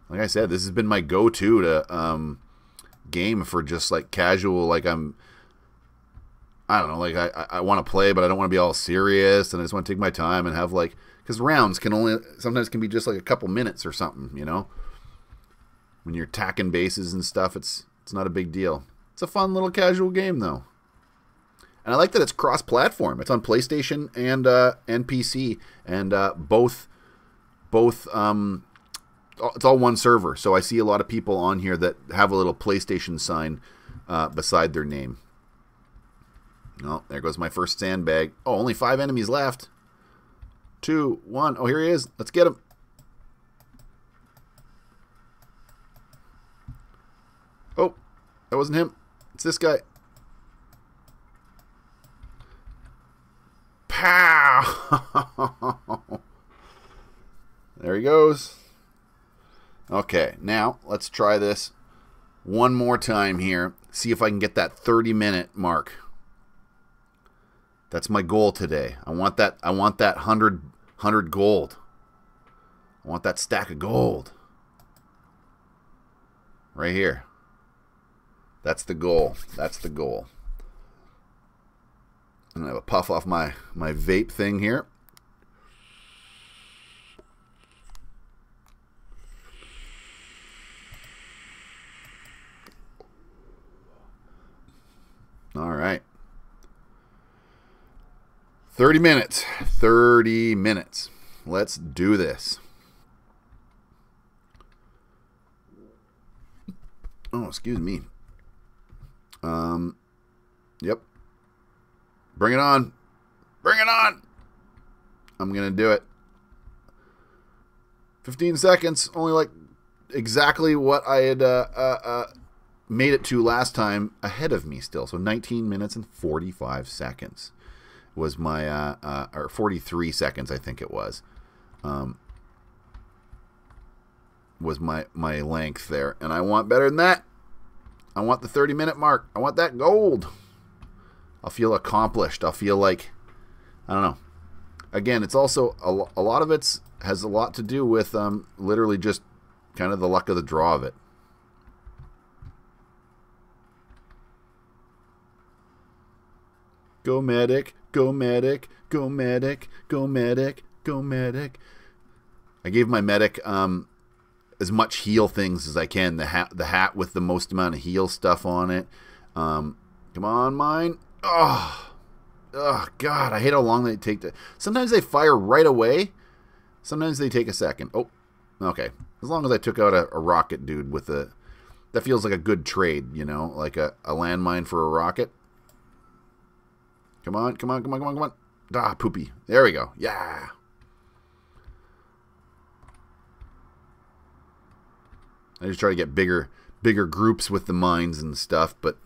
Like I said, this has been my go-to to game for just like casual, like I don't know, like I want to play, but I don't want to be all serious, and I just want to take my time and have like, because rounds sometimes can be just like a couple minutes or something, you know. When you're tacking bases and stuff, it's not a big deal. It's a fun little casual game though, and I like that it's cross-platform. It's on PlayStation and PC, and both. It's all one server, so I see a lot of people on here that have a little PlayStation sign beside their name. Oh, there goes my first sandbag. Oh, only 5 enemies left. 2, 1. Oh, here he is. Let's get him. Oh, that wasn't him. It's this guy. Pow! There he goes. Okay, now let's try this one more time here. See if I can get that 30-minute mark. That's my goal today. I want that 100 gold. I want that stack of gold. Right here. That's the goal. That's the goal. I'm going to have a puff off my vape thing here. All right. 30 minutes. 30 minutes. Let's do this. Oh, excuse me. Yep. Bring it on. Bring it on. I'm going to do it. 15 seconds. Only like exactly what I had made it to last time ahead of me still. So 19 minutes and 45 seconds was my, or 43 seconds I think it was my length there. And I want better than that. I want the 30-minute mark. I want that gold. I'll feel accomplished. I'll feel like, I don't know. Again, it's also, a lot of it has a lot to do with literally just kind of the luck of the draw of it. Go medic, go medic, go medic, go medic, go medic. I gave my medic as much heal things as I can. The hat with the most amount of heal stuff on it. Come on, mine. Oh, God. I hate how long they take to... Sometimes they fire right away. Sometimes they take a second. Oh, okay. As long as I took out a rocket dude with that feels like a good trade, you know, like a landmine for a rocket. Come on, come on, come on, come on, come on. Ah, poopy. There we go. Yeah. I just try to get bigger groups with the mines and stuff, but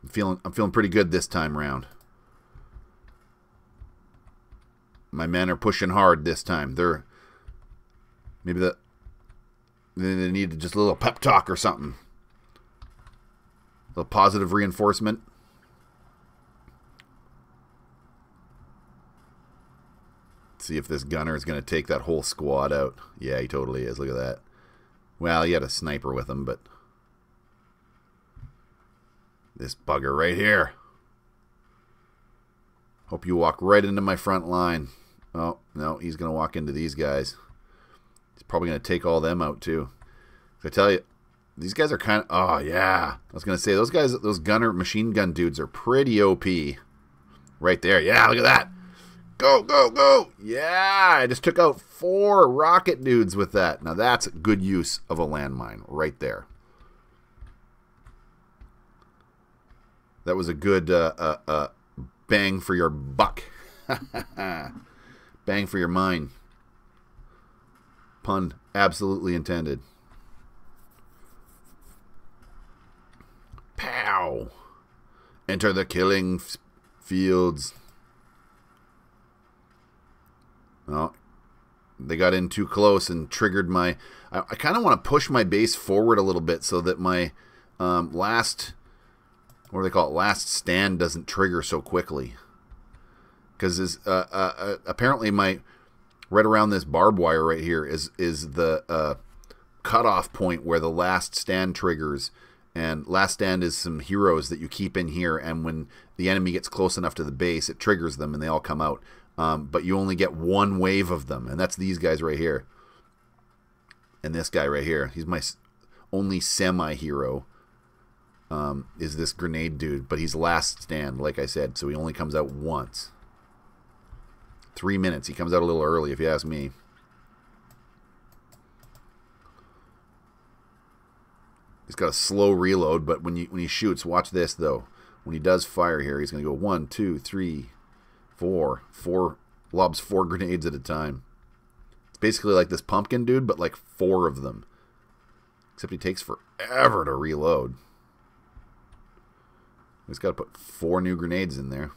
I'm feeling pretty good this time round. My men are pushing hard this time. Maybe they need just a little pep talk or something. A little positive reinforcement. See if this gunner is going to take that whole squad out. Yeah, he totally is. Look at that. Well, he had a sniper with him, but this bugger right here. Hope you walk right into my front line. Oh, no, he's going to walk into these guys. He's probably going to take all them out, too. I tell you, these guys are kind of... Oh, yeah. I was going to say, those guys, those machine gun dudes are pretty OP. Right there. Yeah, look at that. Go, go, go. Yeah, I just took out 4 rocket dudes with that. Now, that's good use of a landmine right there. That was a good bang for your buck. Bang for your mine. Pun absolutely intended. Pow! Enter the killing fields. Well, they got in too close and triggered my... I kind of want to push my base forward a little bit so that my last... What do they call it? Last stand doesn't trigger so quickly. Because apparently my... Right around this barbed wire right here is the cutoff point where the last stand triggers. And last stand is some heroes that you keep in here. And when the enemy gets close enough to the base, it triggers them and they all come out. But you only get one wave of them. And that's these guys right here. And this guy right here. He's my only semi-hero. Is this grenade dude. But he's last stand, like I said. So he only comes out once. 3 minutes. He comes out a little early, if you ask me. He's got a slow reload, but when he shoots, watch this though. When he does fire here, he's going to go 1, 2, 3, 4. Lobs 4 grenades at a time. It's basically like this pumpkin dude, but like 4 of them. Except he takes forever to reload. He's got to put 4 new grenades in there.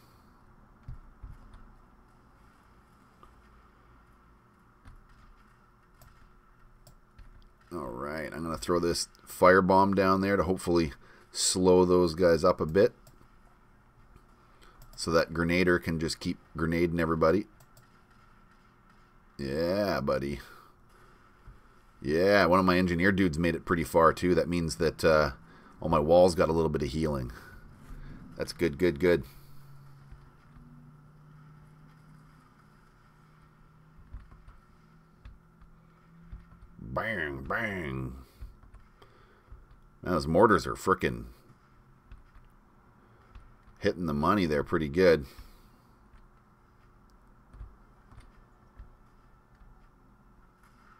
Alright, I'm going to throw this firebomb down there to hopefully slow those guys up a bit. So that grenader can just keep grenading everybody. Yeah, buddy. Yeah, one of my engineer dudes made it pretty far too. That means that all my walls got a little bit of healing. That's good, good, good. Bang, bang. Man, those mortars are frickin' hitting the money there pretty good.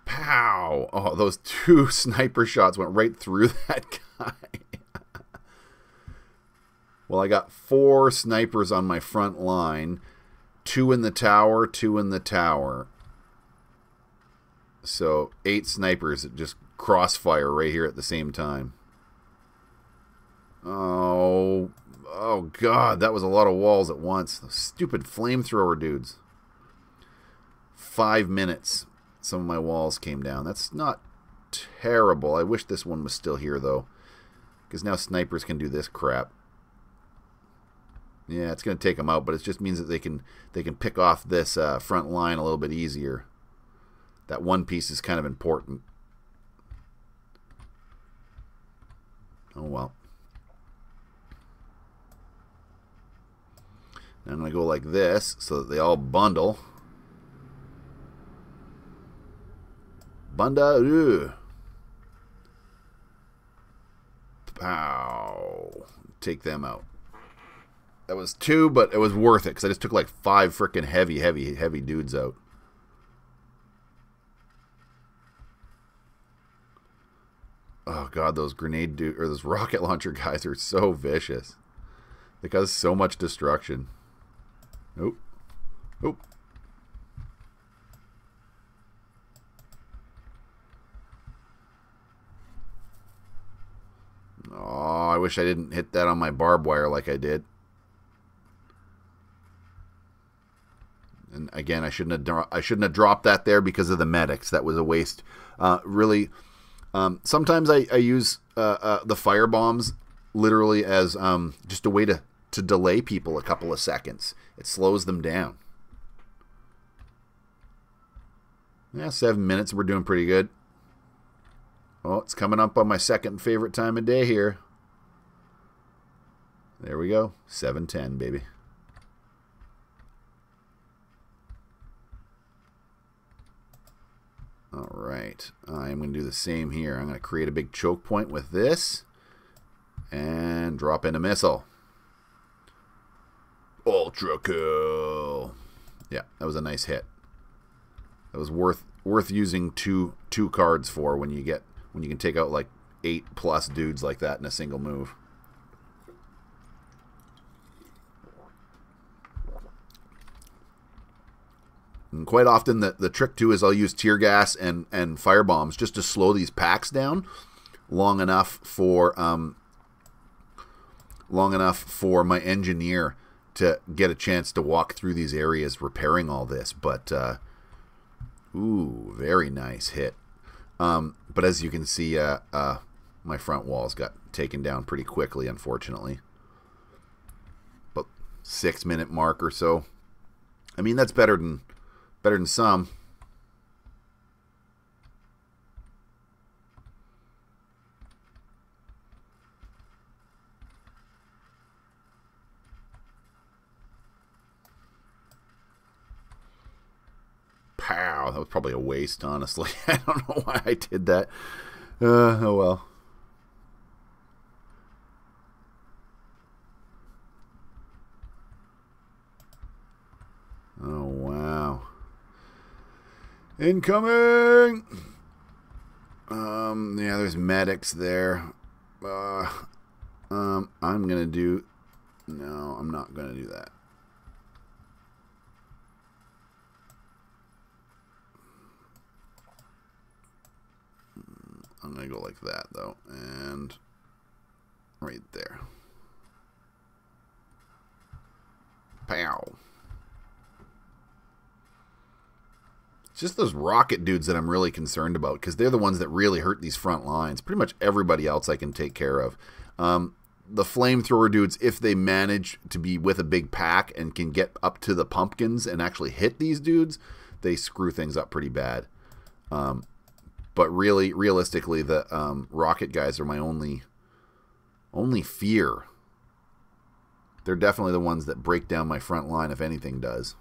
Pow! Oh, those 2 sniper shots went right through that guy. Well, I got 4 snipers on my front line. 2 in the tower, 2 in the tower. So 8 snipers that just crossfire right here at the same time. Oh God, that was a lot of walls at once. Those stupid flamethrower dudes. 5 minutes. Some of my walls came down. That's not terrible. I wish this one was still here though, because now snipers can do this crap. Yeah, it's going to take them out, but it just means that they can pick off this front line a little bit easier. That one piece is kind of important. Oh well. Now I'm going to go like this so that they all bundle. Bunda. Pow. Take them out. That was 2, but it was worth it because I just took like 5 freaking heavy dudes out. Oh god, those those rocket launcher guys are so vicious. They cause so much destruction. Nope. Nope. Oh, I wish I didn't hit that on my barbed wire like I did. And again, I shouldn't have dropped that there because of the medics. That was a waste. Really, sometimes I use the fire bombs literally as just a way to delay people a couple of seconds. It slows them down. Yeah, 7 minutes. We're doing pretty good. Oh, it's coming up on my second favorite time of day here. There we go. 7:10, baby. All right. I'm going to do the same here. I'm going to create a big choke point with this and drop in a missile. Ultra cool. Yeah, that was a nice hit. That was worth using two cards for when you can take out like 8+ dudes like that in a single move. And quite often the trick too is I'll use tear gas and fire bombs just to slow these packs down long enough for my engineer to get a chance to walk through these areas repairing all this. But ooh, very nice hit. But as you can see, my front walls got taken down pretty quickly, unfortunately. But 6-minute mark or so. I mean, that's better than some. Pow! That was probably a waste, honestly. I don't know why I did that. Oh well. Oh wow. Incoming! Yeah, there's medics there. I'm gonna do... No, I'm not gonna do that. I'm gonna go like that, though. And... right there. Pow! It's just those rocket dudes that I'm really concerned about because they're the ones that really hurt these front lines. Pretty much everybody else I can take care of. The flamethrower dudes, if they manage to be with a big pack and can get up to the pumpkins and actually hit these dudes, they screw things up pretty bad. But really, realistically, the rocket guys are my only fear. They're definitely the ones that break down my front line if anything does.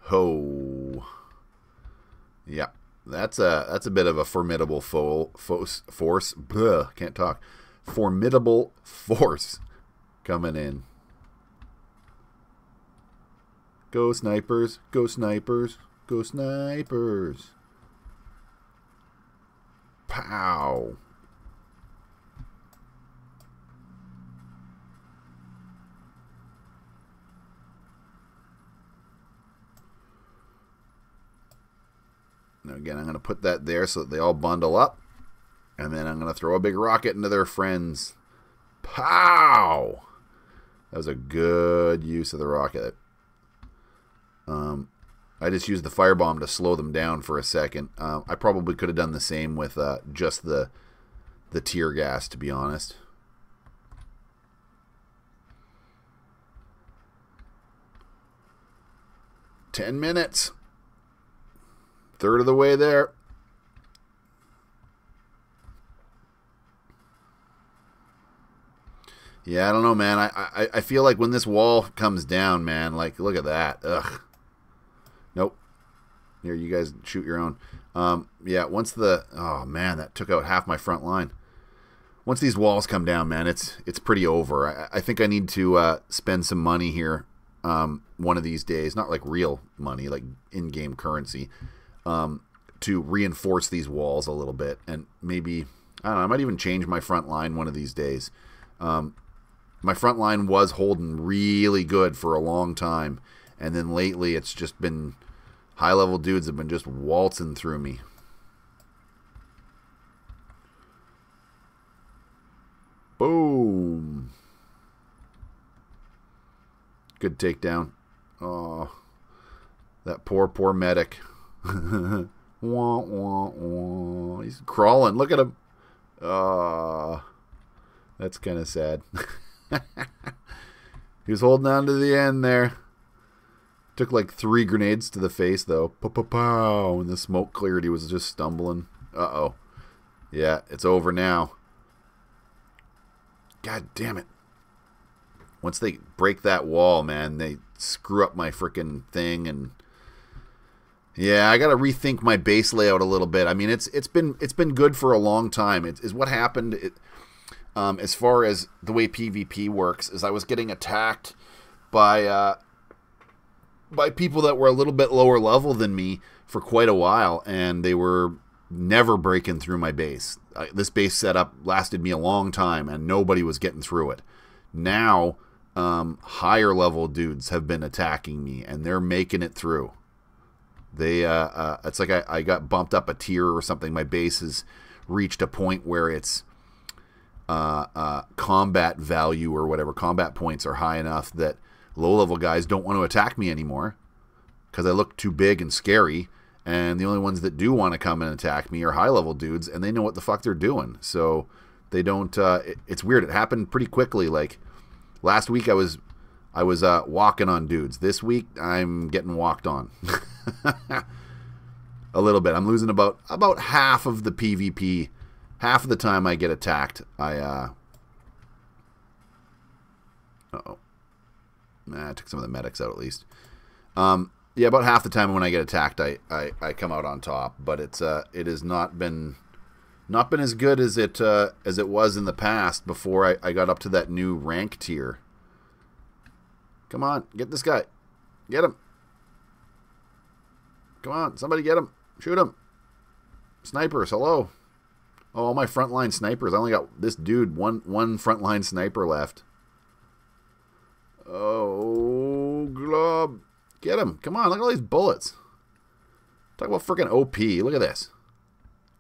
Ho. Yeah, that's a bit of a formidable force. Bleh, can't talk. Formidable force coming in. Go snipers! Go snipers! Go snipers! Pow! Now again, I'm going to put that there so that they all bundle up. And then I'm going to throw a big rocket into their friends. Pow! That was a good use of the rocket. I just used the firebomb to slow them down for a second. I probably could have done the same with just the tear gas, to be honest. "10 minutes. Third of the way there. Yeah, I don't know, man. I feel like when this wall comes down, man, like, look at that. Ugh. Nope. Here, you guys shoot your own. Yeah, once the... Oh, man, that took out half my front line. Once these walls come down, man, it's pretty over. I think I need to spend some money here one of these days. Not like real money, like in-game currency, to reinforce these walls a little bit. And maybe, I don't know, I might even change my front line one of these days. My front line was holding really good for a long time. And then lately it's just been... High-level dudes have been just waltzing through me. Boom. Good takedown. Oh, that poor medic. Wah, wah, wah. He's crawling. Look at him. That's kind of sad. He was holding on to the end there. Took like 3 grenades to the face, though. Pow! When the smoke cleared, he was just stumbling. Uh-oh. Yeah, it's over now. God damn it. Once they break that wall, man, they screw up my freaking thing. And yeah, I got to rethink my base layout a little bit. I mean, it's been good for a long time. It's what happened. As far as the way PvP works, is I was getting attacked by people that were a little bit lower level than me for quite a while, and they were never breaking through my base. This base setup lasted me a long time, and nobody was getting through it. Now, higher level dudes have been attacking me, and they're making it through. They, it's like I got bumped up a tier or something. My base has reached a point where its combat value or whatever, combat points are high enough that low-level guys don't want to attack me anymore because I look too big and scary, and the only ones that do want to come and attack me are high-level dudes, and they know what the fuck they're doing. So they don't... it's weird. It happened pretty quickly. Like, last week I was walking on dudes. This week I'm getting walked on. A little bit. I'm losing about half of the PvP. Half of the time I get attacked, I... Uh-oh. Nah, I took some of the medics out at least. Yeah, about half the time when I get attacked, I come out on top. But it has not been as good as it was in the past before I got up to that new rank tier. Come on, get this guy, get him. Come on, somebody get him, shoot him. Snipers, hello. Oh, all my frontline snipers. I only got this dude one frontline sniper left. Oh, glob. Get him. Come on, look at all these bullets. Talk about freaking OP. Look at this.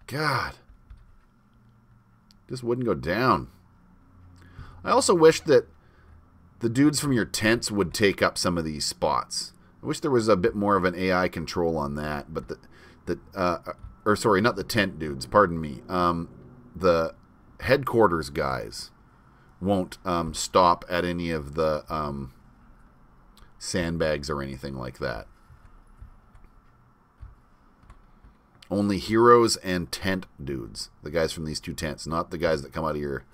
God. This wouldn't go down. I also wish that the dudes from your tents would take up some of these spots. I wish there was a bit more of an AI control on that, but or sorry, not the tent dudes, pardon me. The headquarters guys won't stop at any of the sandbags or anything like that. Only heroes and tent dudes. The guys from these 2 tents, not the guys that come out of your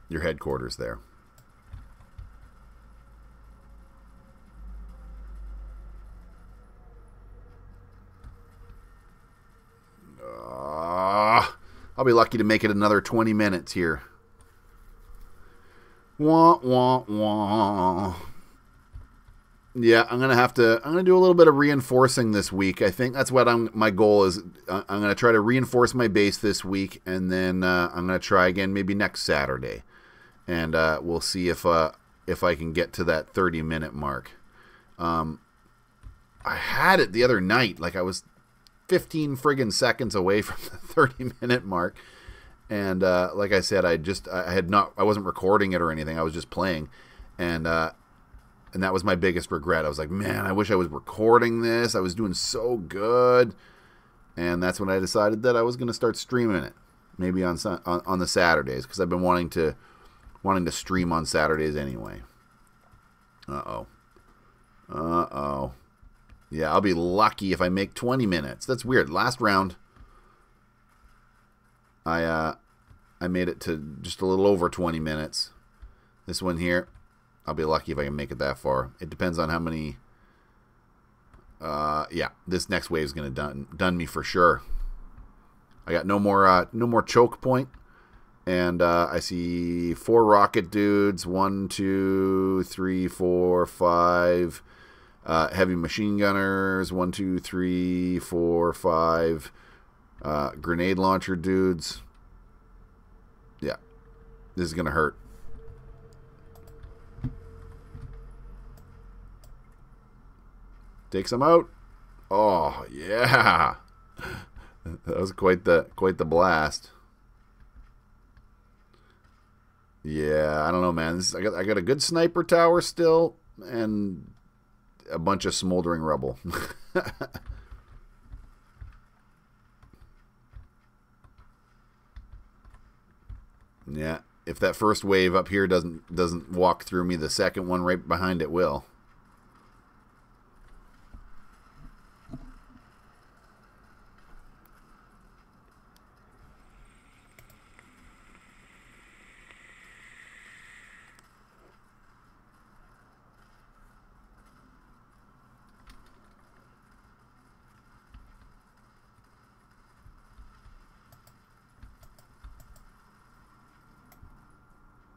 headquarters there. I'll be lucky to make it another 20 minutes here. Wah, wah, wah. Yeah, I'm gonna do a little bit of reinforcing this week. I think that's what my goal is. I'm gonna try to reinforce my base this week, and then I'm gonna try again maybe next Saturday, and we'll see if I can get to that 30-minute mark. I had it the other night, like I was 15 friggin' seconds away from the 30-minute mark, and like I said, I wasn't recording it or anything. I was just playing, and that was my biggest regret. I was like, man, I wish I was recording this. I was doing so good, and that's when I decided that I was going to start streaming it, maybe on the Saturdays, because I've been wanting to stream on Saturdays anyway. Uh oh. Yeah, I'll be lucky if I make 20 minutes. That's weird. Last round, I I made it to just a little over 20 minutes. This one here, I'll be lucky if I can make it that far. It depends on how many... yeah, this next wave is going to done me for sure. I got no more choke point. And I see 4 rocket dudes. 1, 2, 3, 4, 5... heavy machine gunners, 1, 2, 3, 4, 5. Grenade launcher dudes. Yeah. This is going to hurt. Take some out. Oh, yeah. That was quite the blast. Yeah, I don't know, man. I got a good sniper tower still, and a bunch of smoldering rubble. Yeah, if that first wave up here doesn't walk through me, the second one right behind it will.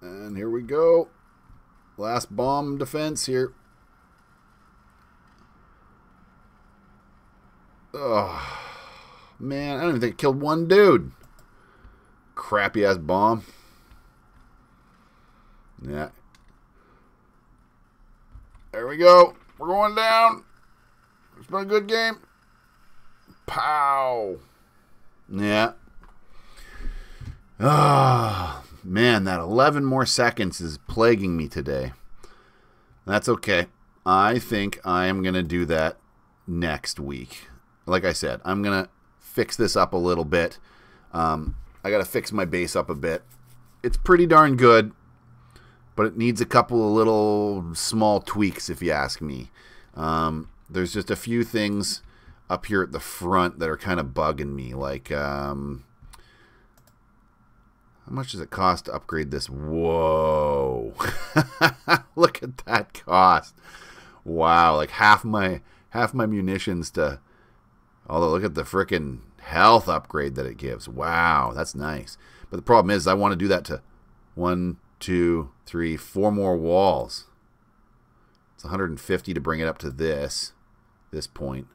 And here we go. Last bomb defense here. Oh, man. I don't even think I killed one dude. Crappy ass bomb. Yeah. There we go. We're going down. It's been a good game. Pow. Yeah. Ah. Man, that 11 more seconds is plaguing me today. That's okay. I think I am going to do that next week. Like I said, I'm going to fix this up a little bit. I got to fix my base up a bit. It's pretty darn good, but it needs a couple of little small tweaks, if you ask me. There's just a few things up here at the front that are kind of bugging me, like... how much does it cost to upgrade this? Whoa. Look at that cost. Wow, like half my munitions to... Although, look at the frickin' health upgrade that it gives. Wow, that's nice. But the problem is I want to do that to 1, 2, 3, 4 more walls. It's 150 to bring it up to this point.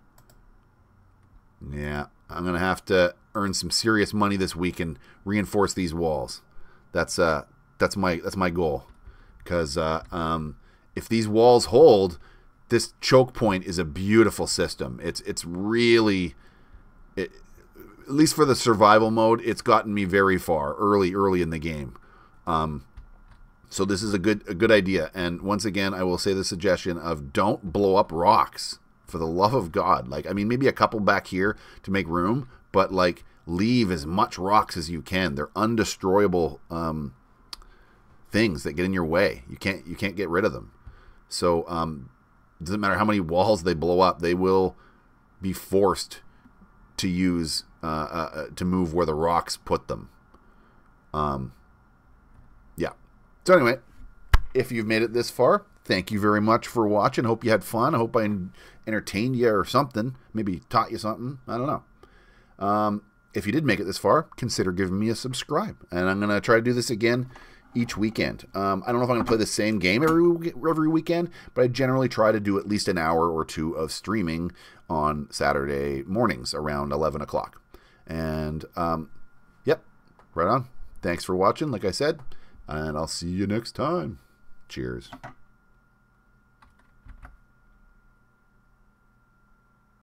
Yeah, I'm going to have to earn some serious money this week and reinforce these walls. That's my goal. Because if these walls hold, this choke point is a beautiful system. It's really, at least for the survival mode, it's gotten me very far early in the game. So this is a good idea. And once again, I will say the suggestion of don't blow up rocks. For the love of God. Like, I mean, maybe a couple back here to make room, but like leave as much rocks as you can. They're undestroyable things that get in your way. You can't get rid of them. So it doesn't matter how many walls they blow up, they will be forced to use to move where the rocks put them. Yeah. So anyway, if you've made it this far, thank you very much for watching. Hope you had fun. I hope I entertained you or something. Maybe taught you something. I don't know. If you did make it this far, consider giving me a subscribe. And I'm going to try to do this again each weekend. I don't know if I'm going to play the same game every weekend, but I generally try to do at least an hour or two of streaming on Saturday mornings around 11 o'clock. And, yep, right on. Thanks for watching, like I said, and I'll see you next time. Cheers.